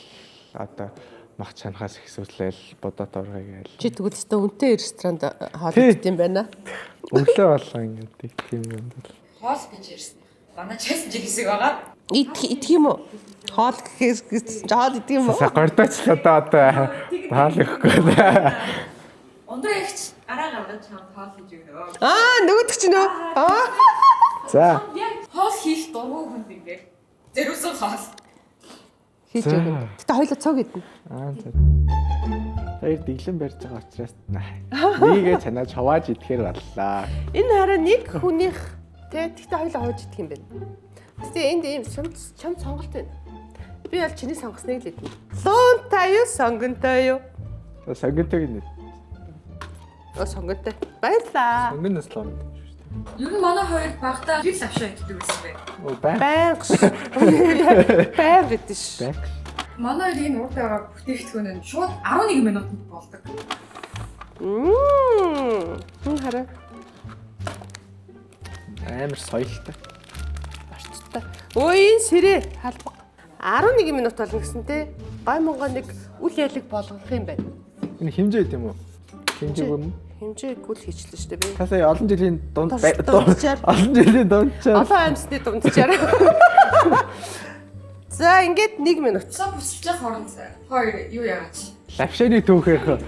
одоо мах чанахаас ихсүүлээл бодот оргоо гээл. Чи тэгвэл өстө үнэтэй ресторанд хоол идэх юм байна. Өглөө болго ингээд тийм юм бол. Хоол гэж ярьсан. Манай чайсан чи хэсэг байгаа. Идэх юм уу? Хоол гэхээс хоол идэх юм уу? Сая гордоч л одоо таал ихгүй. Өндөр ягч араа гаргаж чамд хоол хийж өгнө. Нөгөөдөг чинь нөө. За. Яг хоол хийх дургу хүнд ингээд зэрүүсэн хоол. Хийж өгнө. Гэтэ хоёлоо цог идэнэ. За. Хоёр дэглэн барьж байгаа учраас нэгээ чанаа чавааж идэхээр боллаа. Энэ хараа нэг хүнийх тий тэгтээ хоёлоо хоож идэх юм байна. Гэтэ энд ийм чам сонголт байна. Би бол чиний сонгосныг л идэнэ. Луунтай юу, сонгонтой юу? Сонгонтойг нь. Сонгонтой. Баярлаа. Сонгоноос л юм. Ер нь манай хоёр багтаа хэл авшаа иддэг байсан бэ. Баян гэдэг ш. Манай хоёрын урд байгаа бүтээгдэхүүн нь шууд 11 минутанд болдог. Хараа. Амар соёлтой. Орцтой. Өө энэ сэрээ халбаг. 11 минут болно гэсэнтэй гой монгоо нэг үл ялэг болгох юм байна. Энэ хэмжээ гэдэг юм уу? Хэмжээ юм. Хэмжээг үл хийчлээ шүү дээ би. Та сая олон жилийн дунд Дунджаар. олон жилийн дундчаа. Олон амьсны дунджаар. За ингээд 1 минут. Цаа бүсчих хооронд хоёр юу яагач. Лавшааны түүхээр.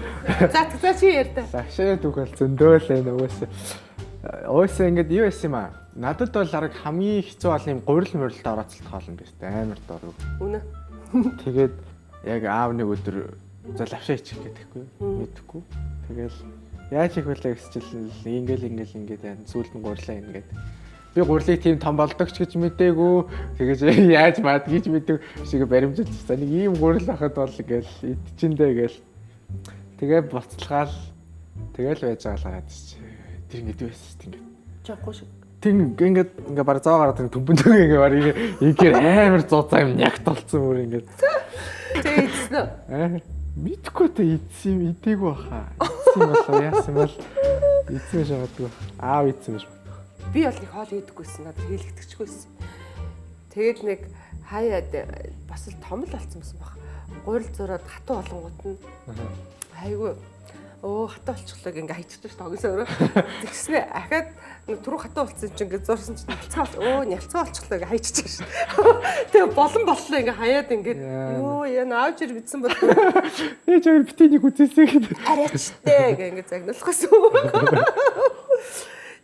За чи яар та. Лавшааны түүхээр зөндөөл энэ угаасаа. Угаасаа ингээд юу байсан юм аа? Надад бол арга хамгийн хэцүү бол юм гурил мөрөлд орооцолт хоол юм байна шүү дээ. Амар дург. Үнэ. Тэгээд яг аав нэг өдөр за лавшаа ичих гэдэхгүй мэдэхгүй. Тэгэл яаж их байлаа гэсчил ингээл яа сүүлд нь гурлаа ингээд. Би гурлыг тийм том болдог ч гэж мэдээгүй. Тэгэж яаж маад гэж мэдэг шиг баримжилж та нэг ийм гурил ахад бол ингээл идчихэндээ гээл. Тэгээ буцалгаал тэгэл байж байгаа л гадчих. Тэр ингэдэг байсан шүү дээ ингээд. Жахгүй шиг. Тэг ингээд баг заагаар тэр төмбөндөө ингээд баг игээр амар зузаа юм ягт толцсон мөр ингээд. Тэгээ идсэн үү? Мэдхгүй тэ идсэн юм идээгүй баха. Идсэн болоо яасан бол идсэн шаардлагагүй. Аав идсэн биш. Би бол нэг хоол идэггүйсэн надад хэлэгдэхчгүйсэн. Тэгээд нэг хаяад бас л том л болсон байсан баг. Гурил зураад хатуу болонгууд нь. Хайгүй. Хатуу болчихлоо ингээ хайчихдаг шүү дээ огсоо. Тэгснэ ахаад түрүү хатуу болсон чинь ингээ зурсан чинь нялцаа болчихлоо ингээ хайчихдаг шүү. Тэгээ боллоо ингээ хаяад ингээ аавч ир битсэн бол ээж хоёр битээнийг үзээсэй гэдэг. арайчтэй ингээ загнуулах гэсэн.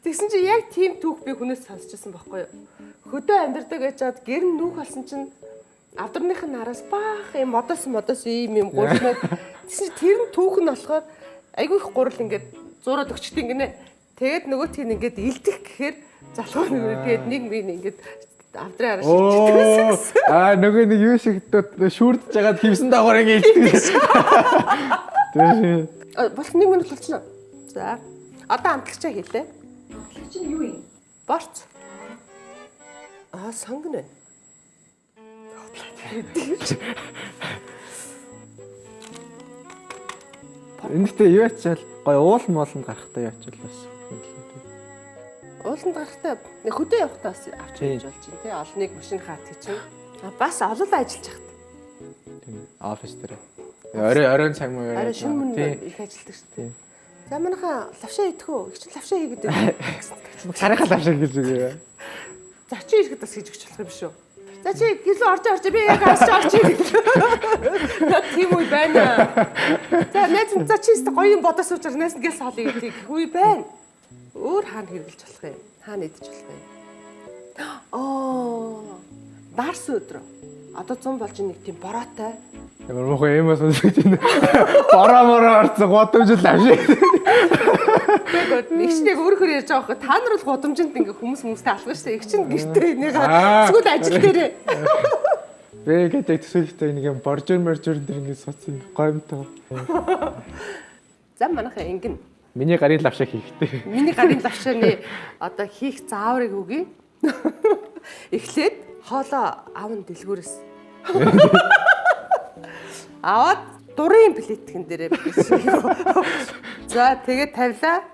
Тэгсэн чи яг тийм түүх би хүнээс сонсчихсан байхгүй юу? Хөдөө амьдардаг гэж чад гэр нүүх болсон чинь авдрынх нь араас баах юм модос ийм гурмаа. Тэгсэн чи тэр нь түүх нь болохоор айгүй их гурал ингээд зураад өгчтэй гинэ. Тэгээд нөгөөтг нь ингээд илдэх гэхээр залхуу нөгөө тэгээд нэг минь ингээд авдрын араа шилжчихсэн. Нөгөө нэг юу шиг шүүрдэж жагаад хивсэн дагавар ингээд илтгэв. Болох 1 минут болчихно. За. Одоо амтлагчаа хийлээ. Амтлаг чинь юу юм? Борц. Сонгоно. Эндээ юу ячаал гой уул моолн гарахтаа ячаал бас. Ууланд гарахтаа хөдөө явахдаа бас авч хийж болж байна тий. Олныг машин хаат чинь. Бас олоолаа ажиллаж хахт. Тийм офис дээр. Оройн цаг муу Арай шүн мөн их ажилладаг шүү дээ. За манайхаа лавшаа идэх үү? Их чинь лавшаа хийгээд байна. Харийнхаа лавшаа гэж үгүй. За чи ирэхэд бас хийж өгч болох юм шүү. За чи гэлөө орж би яг асч орж ирэх. Тийм үе байна. За найз за чи өстө гоё юм бодож суучаар найз гээс хоолыг идэх үе байна. Өөр хаана хэрэглэж болох юм? Хаана идэж болох юм? Дарс өдрөө. Одоо 100 болж нэг тийм бороотой. Ямар мохоо юм асууж байна. Бороо орцсон годомжил авшиг. Тэгвэл нэгчнийг өөрөөр ярьж байгаа хөө та нар бол годомжинд ингээ хүмүүстэй алгана шүү дээ. Их чинь гэртээ энийг эсвэл ажил дээрээ. Бэ гэдэг төсөөлтөө нэг юм боржор дэр ингээ суцсан гомтой. За манайхаа ингэн. Миний гарын лавшаа хийхтэй. Миний гарын лавшааны одоо хийх зааврыг өгье. Эхлээд хоолоо аавн дэлгүүрээс. Аваад дурын плетгэн дээрээ бишээ. За тэгээд тавилаа.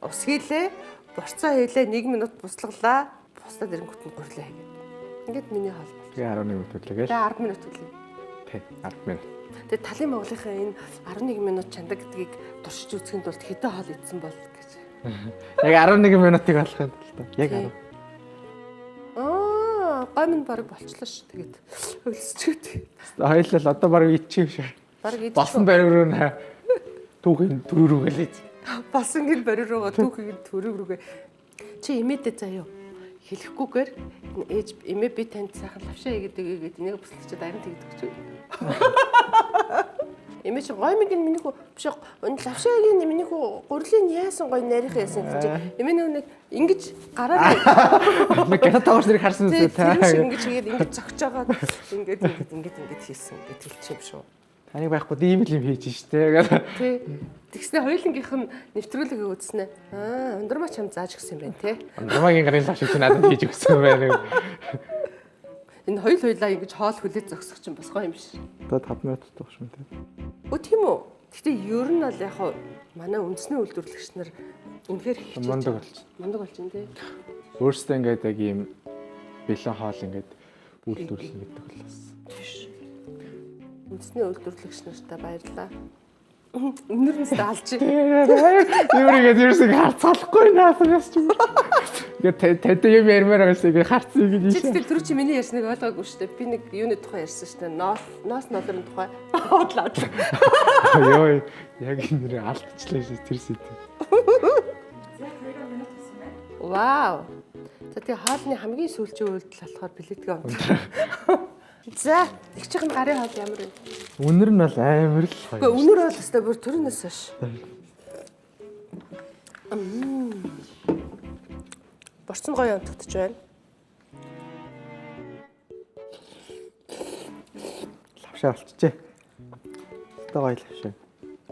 Ус хийлээ. Борцоо хийлээ. 1 минут буслаглаа. Бусдад ирэнгүүт нь гурлаа хийгээд. Ингээд миний хоол. Тэгээ 11 минут үлээгээл. Тэгээ 10 минут үлээ. Тий, 10 минут. Тэгээ талын Монголынхаа энэ 11 минут чандаг гэдгийг туршиж үзэхэд бол хэдэн хоол идсэн бол гэж. Яг 11 минутыг болох юм л та. Яг 10. Гомн баг болчлоо ш. Тэгээд өлсчөөд. Хоёлол одоо баг иччих шүү. Баг идчих. Болсон барь руу түүхийн төрөө рүү гэлээ. Болсон гин барь руугаа түүхийн төрөө рүүгээ. Чи имэдэ заяа. Хэлэхгүйгээр ээж эмээ би танд сайхан лавшаа хийгээд энийг бүслэгчээд аян тэгдэг ч. Эмээ чи гоймгийн миний хөө биш лавшаагийн миний хөө гурлын яасан гой нарийнх яасан гэж эмээ нэг ингэж гараа Нэг гата тавш нэрийг харсан үү та. ингэж хийгээд ингэж зогч байгаа ингэж хийсэн гэж хэлчих юм шүү. Таныг байхгүй ийм л юм хийж штэ гэдэг. Тий. Тэгснэ хоёулынгийнх нь нэвтрүүлэг үзснэ. Ундрмаа чам зааж өгсөн юм байна те. Ундрмаагийн гарын лавшиг чи надад хийж өгсөн байна. Энэ хоёулаа ингэж хоол хүлээж зогсох чинь бас гоё юм биш. Одоо 5 минут тууш юм те. Тийм үү. Гэтэ ер нь бол яг манай үндэсний үйлдвэрлэгч нар үнэхээр хичээж Мундаг болж. Мундаг болж байна те. Өөрөөсөө ингээд яг ийм бэлэн хоол ингээд үйлдвэрлэн гэдэг болоос. Үндэсний үйлдвэрлэгч нартай баярлалаа. Өнөрнөөс алж. Юурийгээ ерөөсөө харцаалахгүй наасаас ч юм. Ингээд тэд юм ярмаар байсаа ингээд харцсан гэж Чи тэр чи миний ярьсныг ойлгоогүй шүү дээ. Би нэг юуны тухай ярьсан шүү дээ. Ноос нолрын тухай. Хотлаа. Йоо яг энэ алдчихлаа шүү тэр сэт. Вау. За тэгээ хоолны хамгийн сүүлчийн үйлдэл болохоор билетгээ унтах. За, их чихэн гарын хоол ямар вэ? Үнэр нь бол амар л гоё. Гэхдээ үнэр бол өстой бүр төрнөөс хойш. Борцсон гоё онцгдож байна. Лавшаа болчихжээ. Өстой гоё лавшаа.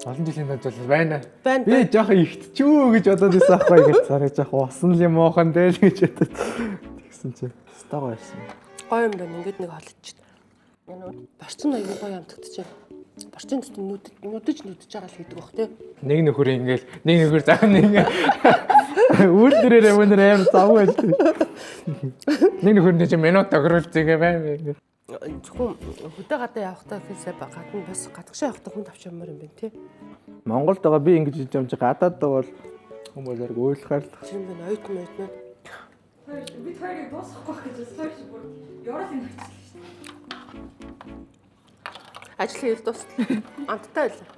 Олон жилийн дад бол байна. Байна. Би жоохон ихтчүү гэж бодоод байсан аахгүй гэж царай жоохон усан л юм уухан дээ л гэж бодоод. Тэгсэн чинь өстой гоё байсан. Гоё юм байна. Ингээд нэг хоолчихэд. Борцсон аягүй гоё амтгдаж байна. Борцсон төд нүдэж байгаа л хийдэг бах тий. Нэг нөхөр ингээл нэг нөхөр зам нэг үйлдвэрээр өнөр аим зав байл. Нэг нөхөр нэг минут тохируулдаг байна. Зөвхөн хөдөө гадаа явахдаа гэхээсээ гадна бас гадагшаа явахдаа хүн авч явмаар юм байна тий. Монголд байгаа би ингэж хийж юм чи гадаад бол хүмүүс яг ойлгохаар л. Тэр юм байна. Ойтно. Би хоёрыг дуусгахгүй гэж сольж бүр ёрол юм хийчихлээ. Ажил хийл дуусна. Амттай байлаа.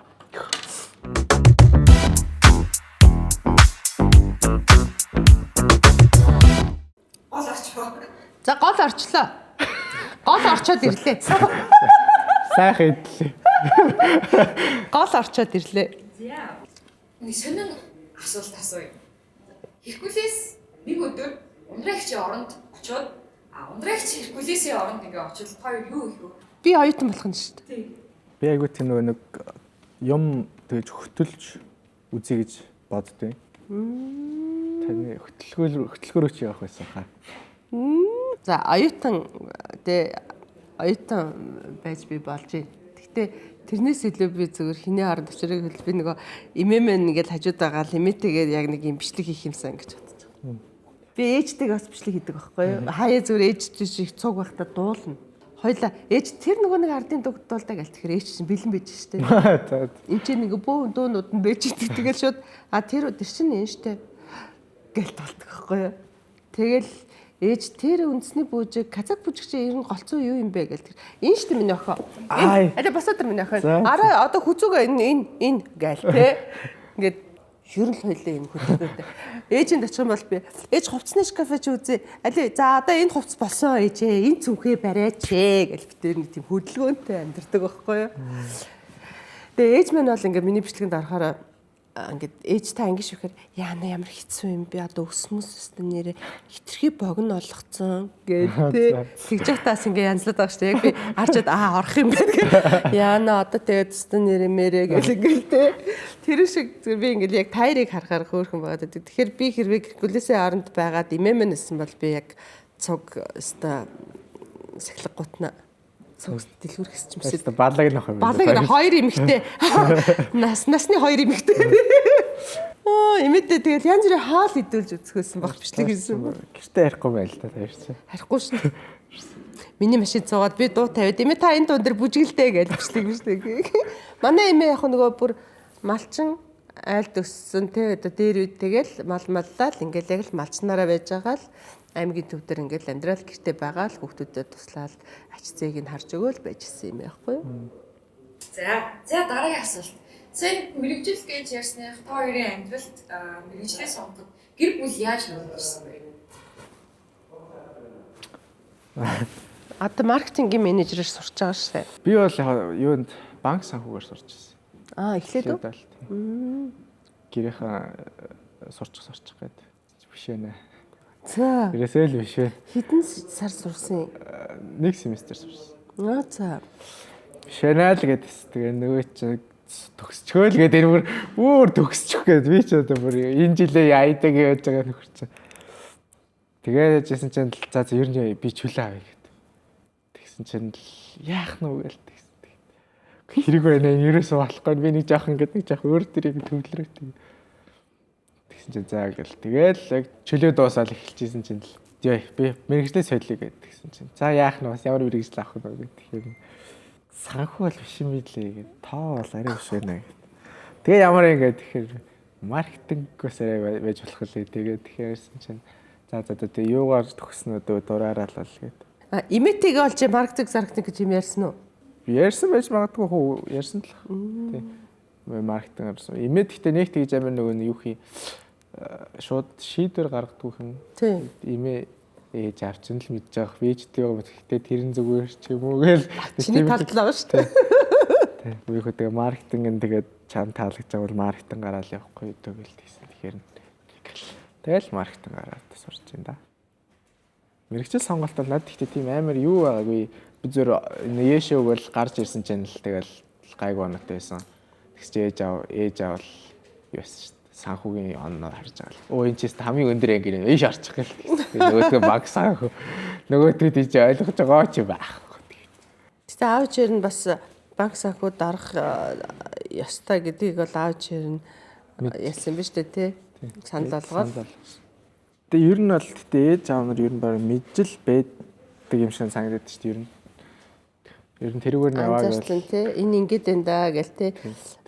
орчлоо. Гол орчоод ирлээ. Сайхан идлээ. Гол орчоод ирлээ. За. Нэг сонин асуулт асууя. Hercules нэг өдөр ундрагчийн оронд очиод ундрагч Hercules-ийн оронд ингээ очиод хоёр юу их вэ? Би оюутан болох нь шүү дээ. Би айгуу тийм нөгөө нэг юм тэгж хөтөлж үзье гэж боддیں۔ Таны хөтөлгөөр чи явах байсан хаа. За оюутан байж би болж байна. Гэхдээ тэрнээс илүү би зөвхөн хиний хард очрыг хэл би нөгөө имэмэн ингээл хажууд байгаа л имэтэйгээр яг нэг юм бичлэг хийх юмсан гэж бодож байгаа. Би ээжтэйгээ бас бичлэг хийдэг байхгүй юу? Хаяа зүгээр ээжтэй шиг цуг байхдаа дуулна. Хоёлаа ээж тэр нөгөө нэг ардын дуг дуулдаг аль тэгэхээр ээж чинь бэлэн байж штэ. За. Энд чинь нэг бөөн дуунууд нь байж идэг. Тэгэл шууд тэр чинь энэ штэ гэл дуулдаг байхгүй юу? Тэгэл ээж тэр үндэсний бүжиг казак бүжигч ер нь голцоо юу юм бэ гэл тэр энэ штэ миний охин. Арай басаа тэр миний охин. Араа одоо хүзүүгээ энэ гээл те. Ингээд ер нь л хоёлаа энэ хөдөлгөөтэй. Ээжинд очих юм бол би ээж хувцсны шкафе чи үзье. Али за одоо энэ хувцс болсон ээжээ. Энэ цүнхээ бариач гэл битэр нэг тийм хөдөлгөөнтэй амьдэрдэг байхгүй юу. Тэгээ ээж маань бол ингээд миний бичлэгэнд орохоор ингээд ээж та ингэ шүүхээр яана ямар хэцүү юм бэ одоо өсмөс өстө нэрэ хитрхи богино олгоцсон гэдэг тэгж явтаас ингээ янзлаад байгаа шүү дээ. Яг би харчаад орох юм байна. Яана одоо тэгээд өстө нэрэ мэрэ гэл тэ. Тэр шиг би ингээл яг тайрыг харахаар хөөрхөн байгаа. Тэгэхээр би хэрвээ Hercules-ийн оронд байгаад имэмэн нэсэн бол би яг цуг өстө сахилга гутна дэлгүүр хэсчимсэд балаг нөх юм. Балаг хоёр эмэгтэй. Насны хоёр эмэгтэй. Эмээдээ тэгэл янз бүрийн хаал идүүлж үзэхсэн баг бичлэг хийсэн. Гэртээ ярихгүй байл та тавьчихсан. Харихгүй шүү. Миний машин цуугаад би дуу тавиад эмээ та энэ дуун дээр бүжгэлдээ гэж бичлэг. Манай эмээ яг нөгөө бүр малчин айлд өссөн те одоо дээр үед тэгэл маллал ингээл яг л малчнараа байж байгаа л аймгийн төв дээр ингээл амьдрал гэртээ байгаа л хүүхдүүдэд туслаад ач зээг нь харж өгөөл байжсэн юм байхгүй юу? За дараагийн асуулт. Сайн мэрэгжил гэж ярьсных та хоёрын амьдралд мэрэгжлээс сонгоход гэр бүл яаж нөлөөлсөн бэ? Одоо маркетингийн менежерээр сурч байгаа шүү дээ. Би бол юунд банк санхүүгээр сурч байсан. Эхлээд үү? Гэрийнхаа сурчих гээд биш ээ. За. Тэрээсээ л биш ээ. Хэдэн сар сурсан? Нэг семестр сурсан. За. Шанал гэдээс тэгээ нөгөө чи төгсчгөө л гэдэг энэ бүр төгсчих гээд би ч одоо бүр энэ жилээ яйдаг яаж байгаа нөхөр чи. Тэгээд жисэн чинь за ер нь би чөлөө авъя гэд. Тэгсэн чинь яах нь вэ гээл тэгсэн. Хэрэг байна ерөөсөө болохгүй би нэг жоох ингээд нэг жоох өөр төрийг төвлөрөө тэг. Тэгсэн чинь за гээл тэгэл яг чөлөө дуусаад эхэлчихсэн чинь л ёо би мэрэгжлээ солиё гэд тэгсэн чинь за яах нь бас ямар мэрэгжил авах вэ гэд тэгэхээр санхүү бол биш юм билээ гэд тоо бол арай биш байна гэд. Тэгээ ямар ингээд тэгэхээр маркетингээс арай байж болох лээ тэгээ тэгэхээр чинь за тэгээ юугаар төгснө дураараа л бол гэд. Имэтэйг олж маркетинг гэж юм ярьсан уу? Ярьсан байж магадгүй хөө ярьсан л. Тийм. Маркетинг гэсэн. Имэд гэхдээ нэг тэгж амар нөгөө юу хий шууд шийдвэр гаргадаг юм. Тийм. Имэ ээж авчин л мэдж байгаа. Вэжтэй байгаа мэт гэхдээ тэрэн зүгээр ч юм уу гээл. Чиний талдлаа шүү дээ. Тийм. Үгүй тэгээ маркетинг нь тэгээд чам таалагдж байгаа бол маркетинг гараал явахгүй юу гээл тийсэн. Тэгэхээр тэгэл маркетинг гараад сурч байна да. Мэргэжил сонголт бол надад ихтэй тийм амар юу байгаагүй. Би зөв яшээ өгөөл гарч ирсэн чинь л тэгэл гайг оногтой байсан. Тэгсч ээж авал юу байсан шүү дээ. Санхүүгийн онноор харж байгаа л. Өө энэ ч хамгийн өндөр анги нэ ийш орчих гэл. Нөгөөдгөө баг санхүү. Нөгөөдгөө тийж ойлгож байгаа ч байхгүй. Тэгтээ аав чир нь бас банк санхүүд арах ёстой гэдгийг бол аав чир нь ярьсан биз дээ тий. Санал болгоод. Тэгээ ер нь бол тэгтээ ээж аав нар ер нь баг мэджил байдаг юм шиг санагдаад шүү дээ ер нь. Ер нь тэрүүгээр наваа гэл тий. Энэ ингэдэ энэ да гэл тий.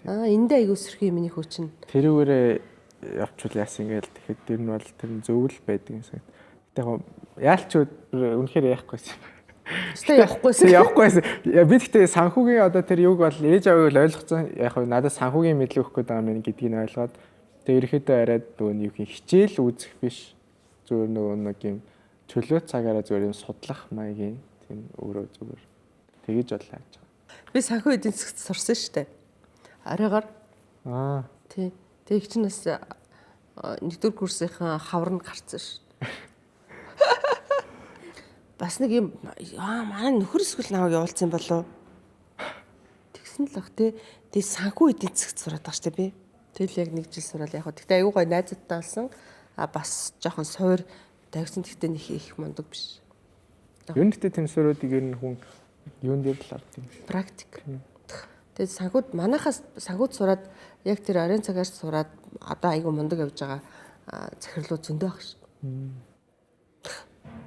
Эндээ аягүй сэрхий миний хүчин. Тэрүүгээр явчвал яасан гээл тэгэхэд ер нь бол тэр зөвл байдаг юм шиг. Гэтэ яг яалч үнэхээр яахгүйсэн. Өстой явахгүйсэн. Явахгүйсэн. Би тэгтээ санхүүгийн одоо тэр юуг бол ээж авыг л ойлгоцсон. Яг нь надад санхүүгийн мэдлэг өгөх гэдэг юм гэдгийг нь ойлгоод тэгээ ерөөхдөө арайд нөгөө юу хичээл үзэх биш. Зөвөр нөгөө нэг юм чөлөө цагаараа зүгээр юм судлах маягийн тийм өөрөө зүгээр тэгэж бол яаж байгаа. Би санхүү эдийн засагт сурсан шүү дээ. Арайгаар тий. Тэг чинь бас нэгдүгээр курсынхаа хавранд гарцсан шүү. Бас нэг юм манай нөхөр эсвэл намайг явуулсан болов. Тэгсэн л ах тий. Тэг санхүү эдийн засагт сураад байгаа шүү дээ би. Тэгэл яг нэг жил сураад яг хөө. Тэгтээ аюу гой найзуудтай болсон. Бас жоохон суур тавьсан тэгтээ нэг их мундаг биш. Ер нь тэгтээ тэмсвэрүүдийг ер нь хүн юун дээр л авдаг юм. Практик. Тэгээд санхүүд манайхаас санхүүд сураад яг тэр оройн цагаас сураад одоо айгүй мундаг явж байгаа захирлууд зөндөө байх шүү.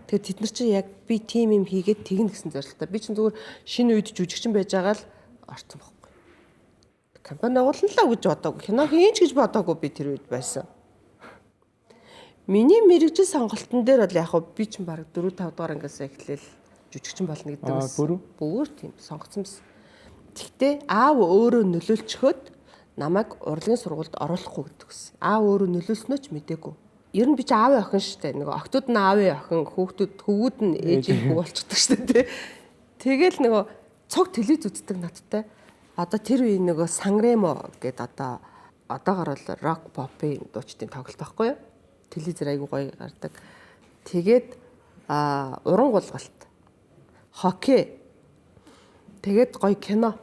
Тэгээд тэд нар чинь яг би тим юм хийгээд тэгнэ гэсэн зорилготой. Би чинь зүгээр шинэ үед жүжигчин байж байгаа л орсон байхгүй. Компани агуулнаа гэж бодоагүй. Кино хийнч гэж бодоагүй би тэр үед байсан. Миний мэрэгжил сонголтын дээр бол яг би чинь баг 4-5 дугаар ангиас эхлээл жүжигчин болно гэдэг байсан. Бүр тийм сонгоцсон байсан. Тэгтээ аав өөрөө нөлөөлчөхөд намайг урлагийн сургуульд оруулахгүй гэдэг гэсэн. Аав өөрөө нөлөөлснөө ч мдээгүй. Ер нь би чи аавын охин штэ. Нөгөө охтууд нь аавын охин, хөвгүүд нь ээжийн хүү болчихдог штэ тий. Тэгэл нөгөө цог телевиз үздэг надтай. Одоо тэр үеийн нөгөө Санремо гэдэг одоогоор бол рок попын дуучдын тоглолт байхгүй юу? Телевизээр айгуу гоё гардаг. Тэгээд уран гулгалт, хоккей. Тэгээд гоё кино.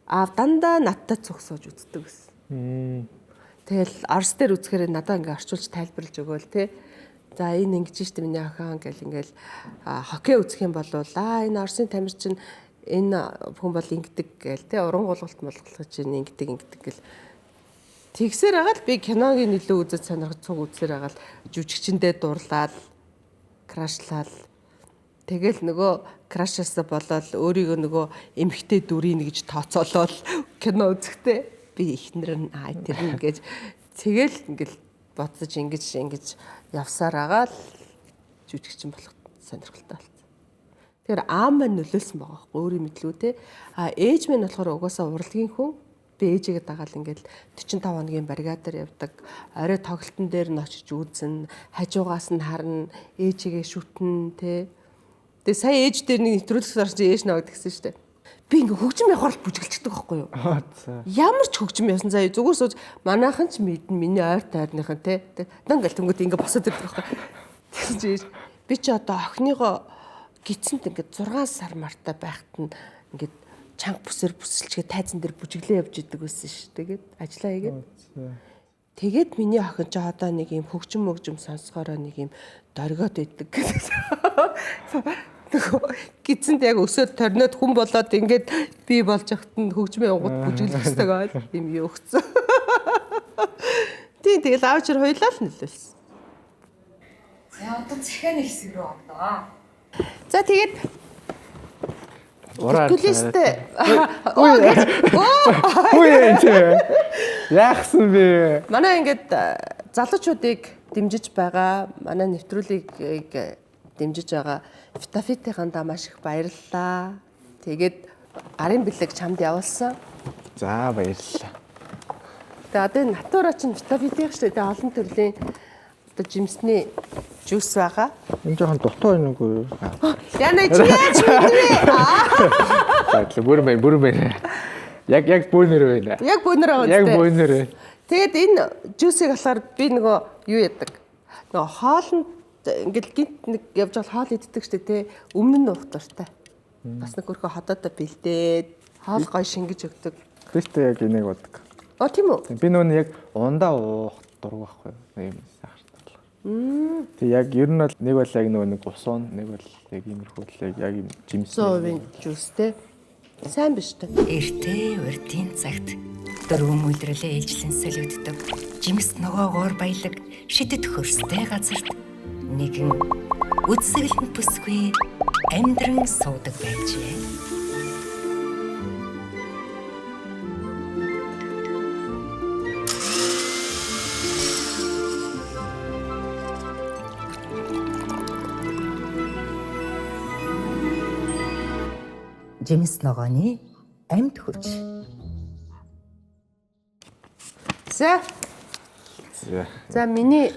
Дандаа надтай цугсууж үздэг гэсэн. Тэгэл Орос дээр үзэхээр надаа ингээ орчуулж тайлбарлаж өгөөл те. За энэ ингэж штэ миний охин гэл ингээл хоккей үзэх юм бол энэ Оросын тамир чинь энэ хүн бол ингэдэг гээл те. Уран гулгалт молголгож чинь ингэдэг гэл. Тэгсээр агаал би киногийн илүү үзэж сонирхож цуг үзсээр агаал жүжигчэндээ дурлаад крашлал. Тэгэл нөгөө крашаасаа болоод өөрийгөө нөгөө эмхтэй дүрийн гэж тооцоолол кино үзэхдээ би ихнэр нь тэр нь гэж тэгэл ингээл бодсож ингэж явсаар агаал жүжигчин болох сонирхолтой болсон. Тэгэхээр аав маань нөлөөлсөн байгаа байхгүй өөрийн мэдлүү те. Ээж минь болохоор угаасаа урлагийн хүн. Би ээжигээ дагаал ингээл 45 хоногийн баригадаар явдаг. Орой тоглолтын дээр нь очиж үүзнэ, хажуугаас нь харна, ээжигээ шүтэн те. Тэгээ сая ээж дээр нэг нэвтрүүлэх сарч ээж наваг гэсэн штэ. Би ингээ хөгжим явахаар бүжгэлчдэг байхгүй юу? Ямар ч хөгжим явсан заяа зүгээр сууж манайхан ч мэднэ миний ойр тойрныхан те. Ингээл тэнгууд ингээ босоод ирдэг байхгүй. Тэгсэн чи би ч одоо охиныгоо гидсэнд ингээ 6 сар мартай байхад нь ингээ чанга бүсээр бүсэлчгээ тайзан дээр бүжиглээ явж идэг байсан ш. Тэгээд ажиллаа хийгээд. Тэгээд миний охин ч одоо нэг юм хөгжим сонсгороо нэг юм дөргиод байдаг гэсэн. Нөгөө гидсэнд яг өсөөд торноод хүн болоод ингээд би болж ахт нь хөгжмийн угууд бүжиглэх хэрэгтэй байл юм юу өгцөө. Тэгэл аавчир хоёлаа л нөлөөлсөн. За одоо захианы хэсэг рүү ордоо. За тэгээд Гүлээстэй. Үгүй яахсан бэ? Манай ингээд залуучуудыг дэмжиж байгаа, манай нэвтрүүлгийг дэмжиж байгаа Фитафитийн даа маш их баярлалаа. Тэгээд гарын бэлэг чамд явуулсан. За баярлалаа. Тэгээд одоо натура чинь Фитафитийн шүү дээ. Олон төрлийн одоо жимсний жуус байгаа. Энэ жоохон дутуу байна уу юу? Яна чи яаж мэдвэ? За бүрэн байна. Яг бөөнөр байна. Яг бөөнөр байгаа үстэй. Яг бөөнөр байна. Тэгээд энэ жуусыг болохоор би нөгөө юу яадаг? Нөгөө хоолнд ингээл гинт нэг явж байгаа хоол иддэг штэ тий. Өмнө нь уух дуртай. Бас нэг хөрхө ходоодоо бэлдээд хоол гой шингэж өгдөг. Тэгтээ яг энийг бодог. Тийм үү? Би нөгөө яг ундаа уух дург байхгүй юм сайхан. Тэг яг ер нь бол нэг бол яг нэг усуун, нэг бол яг иймэрхүү яг юм жимс. 100% жуустэй. Сайн биш үү? Эртээ урдын цагт дөрвөн үйлрэлээ ээлжлэн солигддог. Жимс ногоогоор баялаг шидэт хөрстэй газарт нэгэн үдсэглэн бүсгүй амьдран суудаг байжээ. Жимс ногооны амьд хүч. За миний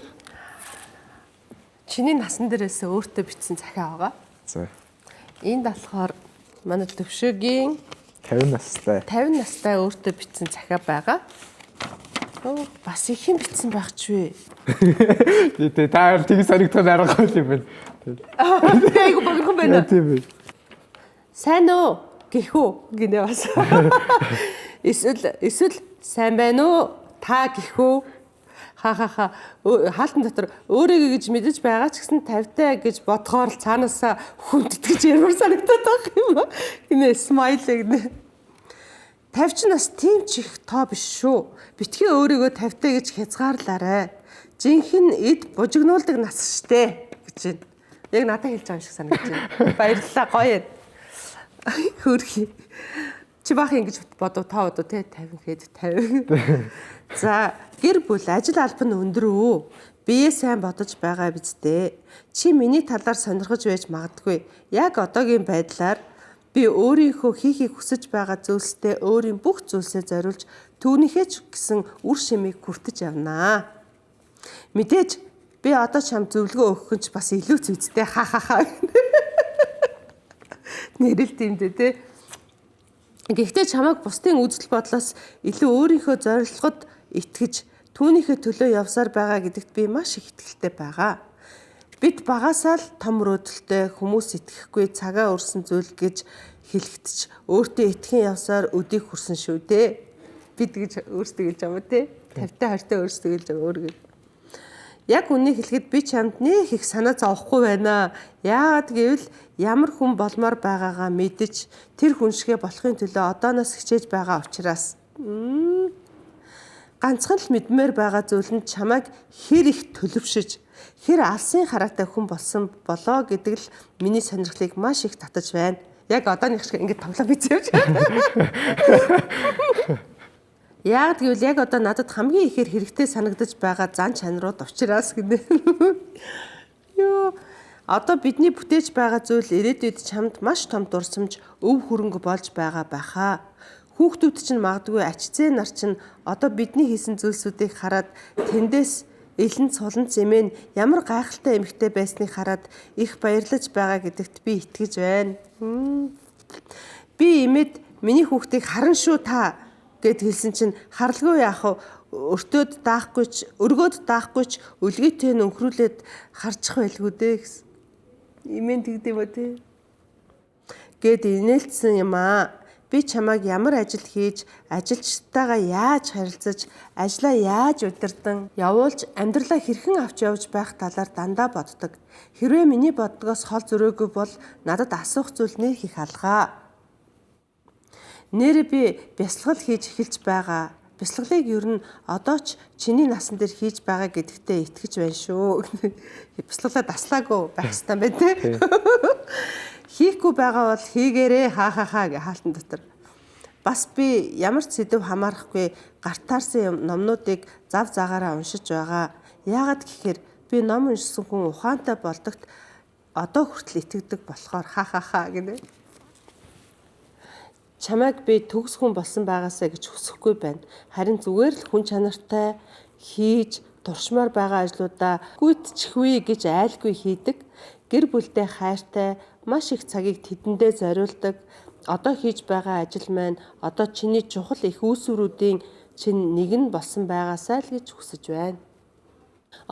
чи чиний насан дээрээс өөртөө бичсэн захиа байгаа. За. Энд болохоор манай төвшөөгийн 50 настай. 50 настай өөртөө бичсэн захиа байгаа. Оо бас их юм бичсэн байх ч вэ. Тэ та тийг санагдах аргагүй юм байна. Айгу багхан байна. Тийм ээ. Сайн уу? Гихүү гинэ бас. Эсвэл сайн байна уу? Та гихүү. Хаалтан дотор өөрийгөө гэж мэдэж байгаа ч гэсэн 50-тай гэж бодохоор л цаанаасаа хүндэтгэж ярмаар санагдаад байгаа юм ба. Гинэ смайл гинэ. 50 ч нас тийм ч их тоо биш шүү. Битгий өөрийгөө 50-тай гэж хязгаарлаарай. Жинхэнэ эд бужигнуулдаг нас штэ гэж байна. Яг надад хэлж байгаа юм шиг санагдаж байна. Баярлалаа гоё. Хөрхи. Чи баах ингэж бодов та бодов те 50 хэд 50. За гэр бүл ажил албан өндөр үү? Бие сайн бодож байгаа биз дээ. Чи миний талаар сонирхож байж магадгүй. Яг одоогийн байдлаар би өөрийнхөө хийхийг хүсэж байгаа зүйлстэй өөрийн бүх зүйлсээ зориулж түүнийхээ ч гэсэн үр шимийг хүртэж явнаа. Мэдээж би одоо чам зөвлөгөө өгөх нь ч бас илүү зүйдтэй ха. Нэрэл тэмдээ те. Гэхдээ чамайг бусдын үзэл бодлоос илүү өөрийнхөө зорилгод итгэж түүнийхээ төлөө явсаар байгаа гэдэгт би маш их итгэлтэй байгаа. Бид багасаа л том мөрөөдөлтэй хүмүүс итгэхгүй цагаа өрсөн зүйл гэж хэлэхдээ ч өөртөө итгэн явсаар өдийг хүрсэн шүү дээ. Бид гэж өөрсдөө хэлж байгаа те. 50-тай 20-тай өөрсдөө хэлж байгаа өөргөө. Яг үнийг хэлэхэд би чамд нэх их санаа зовхгүй байна. Яагаад гэвэл ямар хүн болмоор байгаагаа мэдэж тэр хүн шигэ болохын төлөө одооноос хичээж байгаа учраас ганцхан л мэдмээр байгаа зүйл нь чамайг хэр их төлөвшөж хэр алсын хараатай хүн болсон болоо гэдэг л миний сонирхлыг маш их татаж байна. Яг одооных шиг ингэж тоглоо бицээвч. Яг гэвэл яг одоо надад хамгийн ихээр хэрэгтэй санагдаж байгаа зан чанарууд учраас гинэ. Йоо, одоо бидний бүтээж байгаа зүйл ирээдүйд чамд маш том дурсамж, өв хөрөнгө болж байгаа байхаа. Хүүхдүүд чинь магадгүй ачцээ нар чинь одоо бидний хийсэн зүйлсүүдийг хараад тэндээс элен цулан зэмэн ямар гайхалтай эмэгтэй байсныг хараад их баярлаж байгаа гэдэгт би итгэж байна. Би имэд миний хүүхдийг харан шүү та гэд хэлсэн чинь харалгүй яах вэ? Өргөөд даахгүй ч өлгийтэй нөнхрүүлээд харчих байлгүй дээ гэсэн. Имэн тэгдэм үү те? Гэд инээлцсэн юм аа. Би чамайг ямар ажил хийж, ажилчтайгаа яаж харилцаж, ажлаа яаж удирдан явуулж, амьдралаа хэрхэн авч явж байх талаар дандаа боддог. Хэрвээ миний боддгоос хол зөрөөгүй бол надад асуух зүйл нэр их алгаа. Нэр би бясалгал хийж эхэлж байгаа. Бясалгалыг ер нь одоо ч чиний насан дээр хийж байгаа гэдэгтээ итгэж байна шүү. Бясалгалаа таслаагүй байх ёстой юм байна те. Хийхгүй байгаа бол хийгээрээ ха хаалтан дотор. Бас би ямар ч сэдв хамаарахгүй гартаарсан номнуудыг зав загаараа уншиж байгаа. Яагаад гэхээр би ном уншсан хүн ухаантай болдогт одоо хүртэл итгэдэг болохоор ха гэнэ. Чамайг би төгс хүн болсон байгаасаа гэж хүсэхгүй байна. Харин зүгээр л хүн чанартай хийж туршмаар байгаа ажлуудаа гүйтгэхгүй гэж айлгүй хийдэг. Гэр бүлдээ хайртай маш их цагийг тэдэндээ зориулдаг. Одоо хийж байгаа ажил маань одоо чиний чухал их үүсвэрүүдийн чинь нэг нь болсон байгаасаа л гэж хүсэж байна.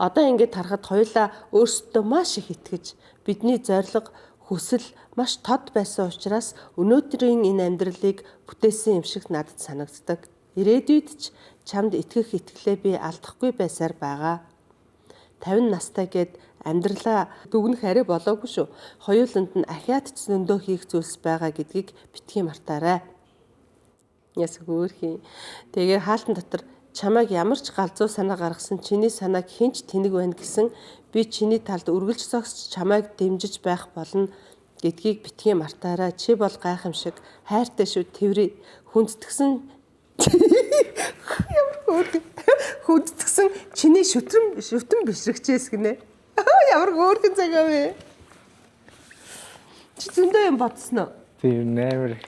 Одоо ингэж харахад хоёулаа өөрсдөө маш их итгэж бидний зориг хүсэл маш тод байсан учраас өнөөдрийн энэ амьдралыг бүтээсэн юм шиг надад санагддаг. Ирээдүйд ч чамд итгэх итгэлээ би алдахгүй байсаар байгаа. 50 настай гээд амьдралаа дүгнэх арай болоогүй шүү. Хоёуланд нь ахиад ч зөндөө хийх зүйлс байгаа гэдгийг битгий мартаарай. Яс хөөрхий. Тэгээ хаалтан дотор чамайг ямар ч галзуу санаа гаргасан чиний санааг хинч тэнэг байна гэсэн би чиний талд үргэлж зогсож чамайг дэмжиж байх болно гэдгийг битгий мартаарай. Чи бол гайхамшиг хайртай шүү тэврээ. Хүндэтгсэн хүндэтгсэн чиний шүтэн бишрэгчээс гинэ. Ямар хөөрхөн цагаа вэ? Чи зөндөө юм бодсноо? Тийм амар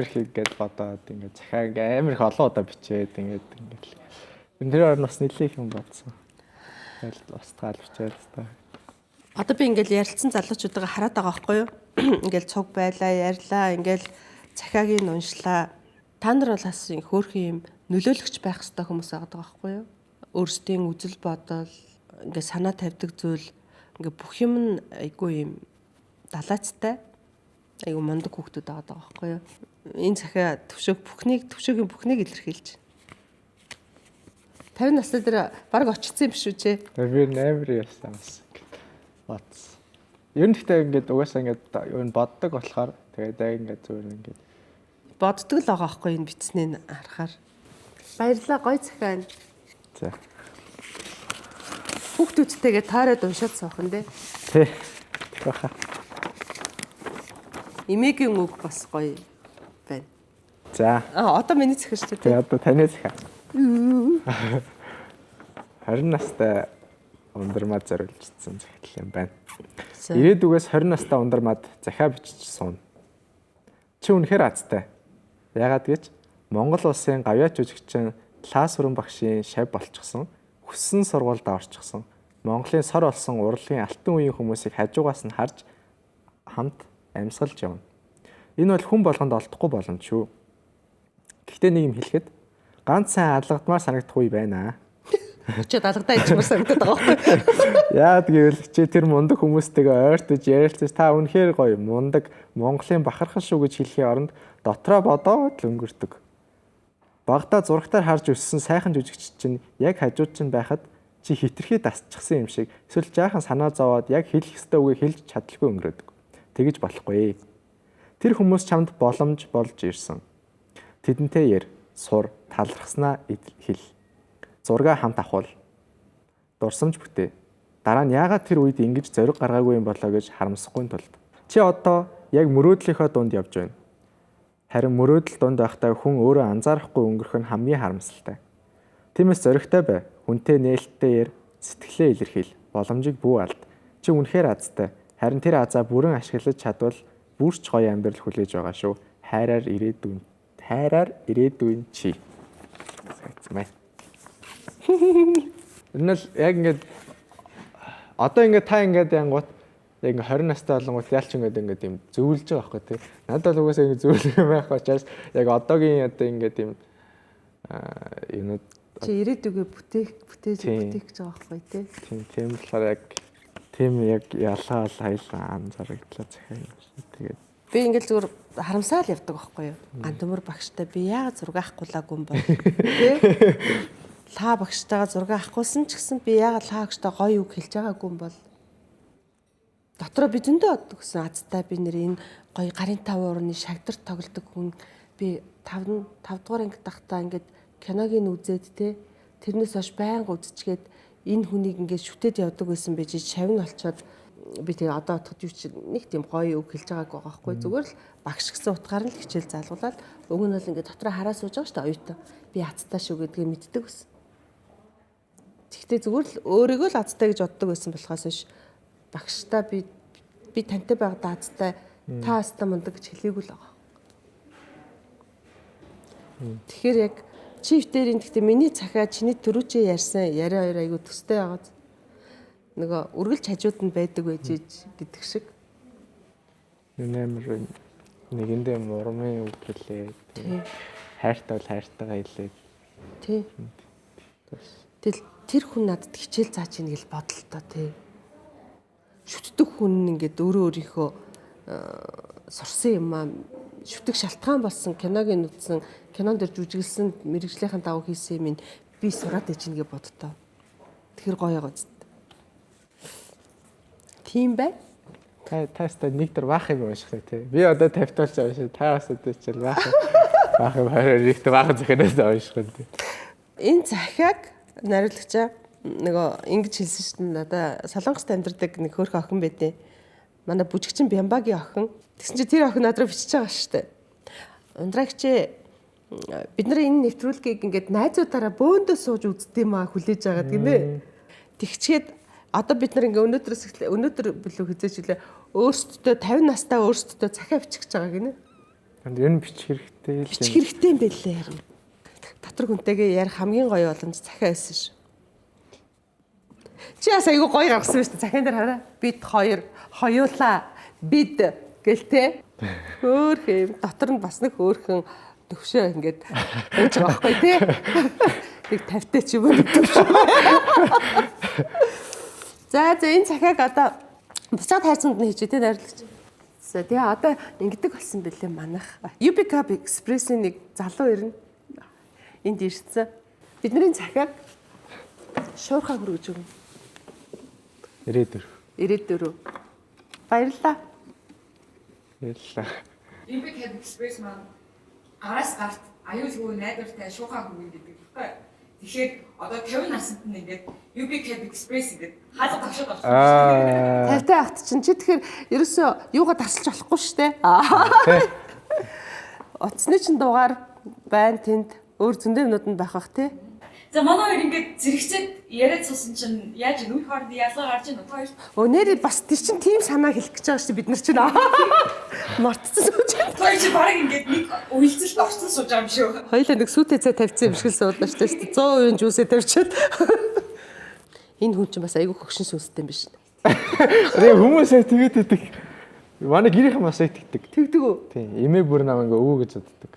их гэж бодоод ингээд захааг амар их олон удаа бичээд ингээд энэ дээр бас нэлээд юм бодсон. Тэгэл устгаал бичээд та. Одоо би ингээл ярилцсан залуучуудаа хараад байгаа байхгүй юу? Ингээл цуг байлаа, ярьлаа, ингээл цахиагийн уншлаа. Та нар бол бас хөөрхөн юм нөлөөлөгч байх хэрэгтэй хүмүүс байгаа байхгүй юу? Өөрсдийн үзэл бодол, ингээл санаа тавьдаг зүйл, ингээл бүх юм нь айгүй юм далайцтай. Айгүй мундаг хүүхдүүд байгаа байхгүй юу? Энэ цахиа төвшөөгийн бүхнийг илэрхийлж. 50 настай дээр баг очсон юм биш үү чи? Би never яасан бас. Бац. Ер нь гэхдээ ингээд угаасаа ингээд юу н боддог болохоор тэгээд яг ингээд зүгээр ингээд Боддог л байгаа байхгүй энэ бичснийг харахаар. Баярлалаа гоё цахиа. за. Хүүхдүүдтэйгээ таарад уншаад суух нь дээ. Тэ. Баха. Эмээгийн үг бас гоё байна. За. Одоо миний цахиа шүү дээ. Тэгээ одоо таны захаа. 20 настай ундармад зориулжсэн захидал юм байна. Ирээдүгээс 20 настай ундармад захиа бичиж суuna. Чи үнэхээр азтай. Яагаад гэж Монгол улсын гавьяа жүжигчин Лаас Хүрэн багшийн шав болчихсон, хүссэн сургуульд орчихсон, Монголын сор болсон урлагийн алтан үеийн хүмүүсийг хажуугаас нь харж хамт амьсгалж явна. Энэ бол хүн болгонд олдохгүй боломж шүү. Гэхдээ нэг юм хэлэхэд ганц сайн алгадмаар санагдах үе байна. Чи даалгадаа ичмэр санагдаад байгаа байхгүй. Яад гэвэл чи тэр мундаг хүмүүстэйгээ ойртож ярилцаж та үнэхээр гоё мундаг Монголын бахархан шүү гэж хэлхийн оронд дотроо бодоод л өнгөрдөг. Багада зурагтаар харж өссөн сайхан жүжигч чинь яг хажууд чинь байхад чи хитрхи дасчихсан юм шиг эсвэл жаахан санаа зовоод яг хэлэх ёстой үгийг хэлж чадалгүй өнгөрөөдөг. Тэгэж болохгүй. Тэр хүмүүс чамд боломж болж ирсэн. Тэдэнтэй яар, сур, талархснаа хэл. Зургаа хамт авахул. Дурсамж бүтээ. Дараа нь яагаад тэр үед ингэж зориг гаргаагүй юм болоо гэж харамсахгүй тулд. Чи одоо яг мөрөөдлийнхөө дунд явж байна. Харин мөрөөдөл дунд байхдаа хүн өөрөө анзаарахгүй өнгөрөх нь хамгийн харамсалтай. Тиймээс зоригтой бай. Хүнтэй нээлттэй яар, сэтгэлээ илэрхийл. Боломжийг бүү алд. Чи үнэхээр азтай. Харин тэр азаа бүрэн ашиглаж чадвал бүрч гоё амьдрал хүлээж байгаа шүү. Хайраар ирээдүйн чи. Сайцсан бай. Энэ л яг ингээд одоо ингээд та ингээд янгууд яг 20 настай болонгууд ялч ингээд юм зөвлөж байгаа байхгүй тий. Надад бол угаасаа ингэ зөвлөх юм байх учраас яг одоогийн одоо ингээд юм юмуд чи ирээдүгөө бүтээж гэж байгаа байхгүй тий. Тийм болохоор яг ялгаа хайлаа анзаарагдлаа захиа юм шиг. Тэгээд би ингээд зүгээр харамсаал явдаг байхгүй юу? Антөмөр багштай би яагаад зураг авахгүйлаагүй юм бол тий. Лаа багштайгаа зураг авахгүйсэн ч гэсэн би яагаад лаа багштай гоё үг хэлж байгаагүй юм бол дотроо би зөндөө боддог гэсэн азтай би нэр энэ гоё гарын 5 уурны шагдарт тоглодог хүн би 5 дугаар анги тахтаа ингээд киногийн үзээд те тэрнээс хойш байнга үзчихгээд энэ хүнийг ингээд шүтээд явдаг байсан байж шавь нь олцоод би тэгээ одоо бодоход юу чи нэг тийм гоё үг хэлж байгаагүй байгаа байхгүй зүгээр л багш гэсэн утгаар нь л хичээл залгуулаад өг нь бол ингээд дотроо хараа сууж байгаа шүү дээ оюутан би азтай шүү гэдгийг мэддэг гэсэн. Тэгтээ зүгээр л өөрийгөө л азтай гэж боддог байсан болохоос биш багштай би тантай байгаад азтай та азтай мундаг гэж хэлээгүй л байгаа. Тэгэхээр яг чиф дээрийн гэхдээ миний цахиа чиний төрүүчээ ярьсан яриа хоёр айгу төстэй байгаа. Нөгөө үргэлж хажууд нь байдаг байж гэдэг шиг. нэмэр нэгэндээ мурмын үг хэлээ. Хайртай бол хайртайгаа хэлээ. Тий. Тэгэл тэр хүн надад хичээл зааж ийн гэж бодолтой тий. Шүтдэг хүн ингээд өөрөө өөрийнхөө сурсан юм аа шүтдэг шалтгаан болсон киногийн үзсэн кинонд дэр жүжиглсэн мэрэгжлийнхэн давуу хийсэн юм би сураад ич нэгэ бодтоо. Тэр гоё байгаа зү. Тийм бай. Таста нэг төр баах юм уушхай тий. Би одоо 50 толж байгаа шүү. Та бас одоо ч баах юм хараа нэгт баах захианаас уушхай тий. Энэ захиаг нариулагчаа нөгөө ингэж хэлсэн шүү дээ. Надаа Солонгост амьдардаг нэг хөөрхөн охин байдیں۔ Манай бүжигчин Бямбагийн охин. Тэгсэн чи тэр охин надраа бичиж байгаа шүү дээ. Ундрагч бид нар энэ нэвтрүүлгийг ингээд найзуудаараа бөөндөө сууж үздэг юм аа хүлээж байгаа гинэ. Тэгчгээд одоо бид нар ингээ өнөөдөр билүү хизээч үлээ өөрсдөө 50 настай өөрсдөө захиа бичих гэж байгаа гинэ. Ер нь бичих хэрэгтэй л. Бичих хэрэгтэй юм байлээ харин. Дотор хүнтэйгээ ярих хамгийн гоё боломж захиа байсан ш. Чи яас айгу гоё гаргасан шүү дээ. Захин дээр хараа. Бид хоёр хоёулаа. Бид гэлтэй. Хөөхөм дотор нь бас нэг хөөхөн төвшөө ингээд байж байгаа байхгүй тий. Нэг 50-тай ч юм уу төвшөө. За энэ цахиаг одоо буцаад хайрцанд нь хийжээ тий найрлагч. За тэгээ одоо ингэдэг болсон бэлээ манайх. UB Cup Express-ийн нэг залуу ирнэ. Энд ирсэн. Бидний цахиаг шуурхаа хүргэж өгнө. 94. Баярлалаа. Баярлалаа. UB Cup Express маань гараас гарт аюулгүй найдвартай шуухаа хүргэн гэдэг байхгүй. Тэгэхээр одоо 50 наснд нь ингээд UB Cup Express гэдэг хаалга тавшаад авчихсан. 50-тай ахт чинь чи тэгэхээр ерөөсөө юугаа тасалж болохгүй шүү дээ. Утасны чин дугаар байна тэнд өөр зөндөө юмнууд нь байх бах тий. За манай хоёр ингээд зэрэгцээд яриад суусан чинь яаж нүд хооронд ялгаа гарч ийн хоёр. Нэрээ бас тийч чин тийм санаа хэлэх гэж байгаа шүү дээ бид нар чинь. Мартцсан сууж. Хоёр чи баг ингээд нэг үйлцэлд орцсон сууж байгаа юм шүү. Хоёлаа нэг сүйтэй цай тавьчихсан юм шиг л суудлаа шүү дээ. 100% жүүсээ тавьчихад. Энэ хүн чинь бас айгүй хөгшин сүнстэй юм биш. Хүмүүсээ тэгээд идэг. Манай гэрийнхэн бас итгэдэг. Тэгдэг үү? Тийм. Эмээ бүр нам ингээ өвөө гэж боддог.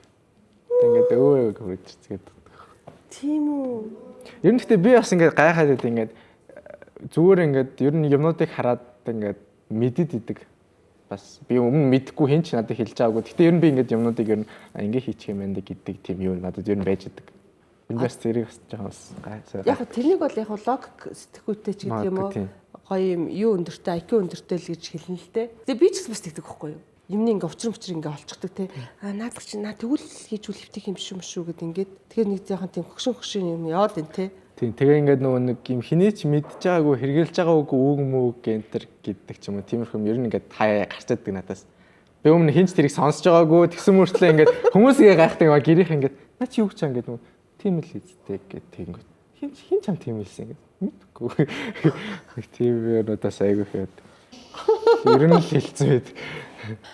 Ингээд өвөө гэж хэлцгээд. Тийм үү. Ер нь гэхдээ би бас ингээд гайхаад байдаг ингээд зүгээр ингээд ер нь юмнуудыг хараад ингээд мэдээд идэг. Бас би өмнө мэдхгүй хэн ч надад хэлж байгаагүй. Гэхдээ ер нь би ингээд юмнуудыг ер нь ингээ хийчих юм байна гэдэг тийм юу надад ер нь байж идэг. Би бас зэрэг бас жоохон гайхсан. Яг тэрнийг бол яг логик сэтгүүтэй ч гэдэг юм уу? Гоё юм юу өндөртэй IQ өндөртэй л гэж хэлнэ л дээ. Тэгээ би ч бас тэгдэг байхгүй юу? Юмны ингээ учир ингээ олцдог те. Наадах чинь наа тэгвэл хийж үл хөвтөх юм шүү гэд ингээд тэгэхээр нэг жоохон тийм хөгшин юм яваад байна те. Тийм тэгээ ингээд нөгөө нэг юм хинээч мэдж байгаагүй хэрглэж байгаа үгүй үг мүү гэнтер гэдэг ч юм уу. Тиймэрхүү юм ер нь ингээд хаяа гарчаадаг надаас. Би өмнө хинч тэрийг сонсож байгаагүй тэгсэн мөртлөө ингээд хүмүүсээ гайхдаг гэрийнх ингээд наа чи юу ч юм ингээд тийм л хийдтэй гэдэг тэгэнгүүт хин чам тийм хэлсэн ингээд мэдгүй. Тийм юмудаас айгүй хэд. Ер нь л хэлсэн байд.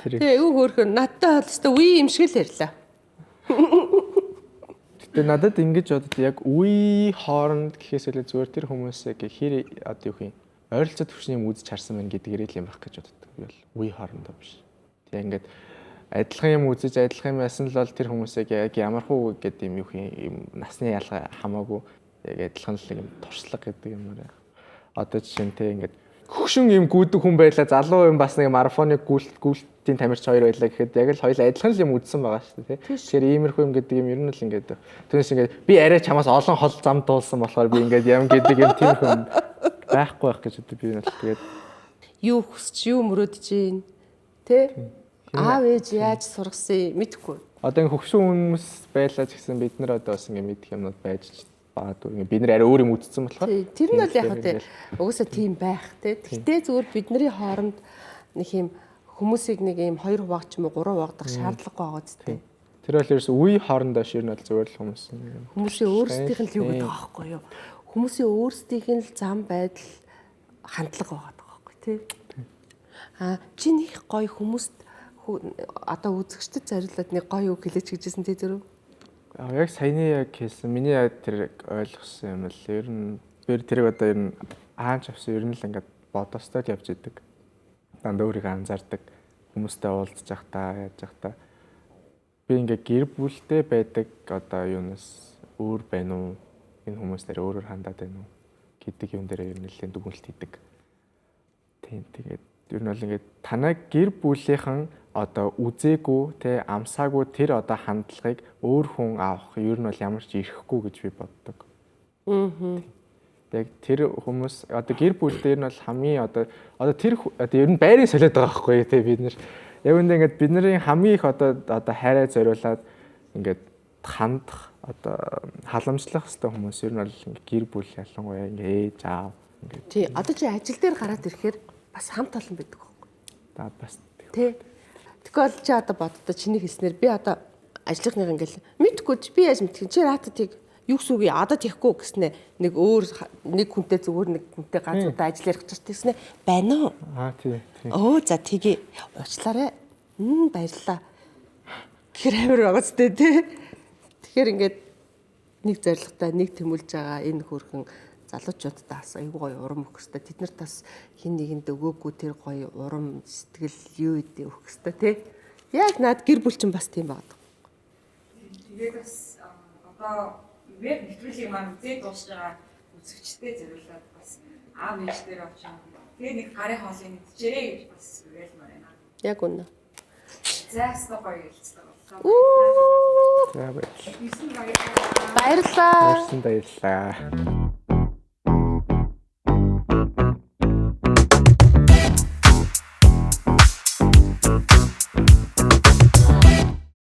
Тэгээ юу хөөрхөн надтай холстой үе юм шиг л ярьлаа. Гэтэ надад ингэж бодод яг үе хооронд гэхээс илүү зүгээр тэр хүмүүсээ хэр одоо юу юм ойролцоо төвшний юм үзэж харсан байна гэдгээр л юм байх гэж боддог. Би бол үе хоорондоо биш. Тэгээ ингээд адилхан юм үзэж адилхан юм ясан л бол тэр хүмүүсээ яг ямархуу гэдэг юм юу юм насны ялгаа хамаагүй яг адилхан л юм туршлага гэдэг юм аа. Одоо жишээ нь те ингээд хөгшин юм гүйдэг хүн байлаа залуу юм бас нэг марафоныг гүйлтийн тамирч хоёр байлаа гэхэд яг л хоёул адилхан л юм үзсэн байгаа шүү дээ тий. Тэгэхээр иймэрхүү юм гэдэг юм ер нь л ингээд түүнээс ингээд би арай чамаас олон хол зам дуулсан болохоор би ингээд юм гэдэг юм тиймэрхүү байхгүй байх гэж боддог би бол тэгээд юу хүсч юу мөрөөдж гин тий. Аав ээж яаж сургасан мэдэхгүй. Одоо энэ хөгшин хүмүүс байлаа ч гэсэн бид нар одоо бас ингээд мэдэх юмнууд байж баадгүй бид нар арай өөр юм үзсэн болохоор тэр нь бол яг хөө угсаа тийм байх те. Гэтэ зүгээр бидний хооронд нэг юм хүмүүсийг нэг юм 2 хувааг ч юм уу 3 хуваагдах шаардлагагүй байгаа зү. Тэр бол ерөөс үе хоорондоо шир нь бол зүгээр л хүмүүс. Хүмүүсийн өөрсдийнх нь л юу гэдэг байгаа байхгүй юу? Хүмүүсийн өөрсдийнх нь л зам байдал хандлага байгаа байхгүй тий. Чи нэг гоё хүмүүст одоо үзэгчдэд зориулаад нэг гоё үг хэлээч гэжсэн тий зүрх. Яг саяны яг хэлсэн миний яг тэр ойлгосон юм л ер нь би тэрийг одоо ер нь хаанч авсан ер нь л ингээд бодостой явж идэг. Дандаа өөрийгөө анзаардаг. Хүмүүстэй уулзж явахдаа яаж явахдаа би ингээд гэр бүлтэй байдаг одоо юунаас өөр байна уу? Энэ хүмүүстээр өөрөөр хандаад байна уу гэдэг юм дээр ер нь нэлээд дүгнэлт хийдэг. Тийм тэгээд ер нь бол ингээд танай гэр бүлийнхэн одоо үзээгүй те амсаагүй тэр одоо хандлагыг өөр хүн авах ер нь бол ямар ч ирэхгүй гэж би боддог. Яг тэр хүмүүс одоо гэр бүлдээ ер нь бол хамгийн одоо тэр одоо ер нь байрын солиод байгаа байхгүй те бид нар яг үндэ ингээд бидний хамгийн их одоо хайраа зориулаад ингээд хандах одоо халамжлах хэвээр хүмүүс ер нь бол гэр бүл ялангуяа ингээд ээж аав ингээд тий одоо чи ажил дээр гараад ирэхээр бас хамт олон байдаг байхгүй. Да бас тий тэгэхээр чи одоо боддоо чиний хэлснээр би одоо ажлынхныг ингээл мэдгүй би яаж мэдэх чи рататыг юу гэсэн үг одоо тийхгүй гэснээр нэг өөр нэг хүнтэй зүгээр нэг хүнтэй ганцудаа ажил ярих гэж тэгснэ байна уу? Тий. Оо за тгий уучлаарай. Баярлалаа. Гэр амир байгааз тий. Тэгэхээр ингээд нэг зоригтой нэг тэмүүлж байгаа энэ хөрхөн залуучуудаа бас аюу гоё урам өгөх хэрэгтэй. Тэд нарт бас хин нэгэнд өгөөгүй тэр гоё урам сэтгэл юу гэдэг өгөх хэрэгтэй тий. Яг над гэр бүл чинь бас тийм байна. Тэгээд бас одоо веб нэвтрүүлгийг маань үзээд дуусж байгаа үзэгчтэй зориулаад бас аав ээжтэй очиж тэгээд нэг гарын хоолыг идчихэрэй гэж бас хэлмээр байна. Яг үнэ. Зайстай гоё хэлцдэг боллоо. Уу За баярлалаа. Баярлалаа. баярлалаа. Баярлалаа.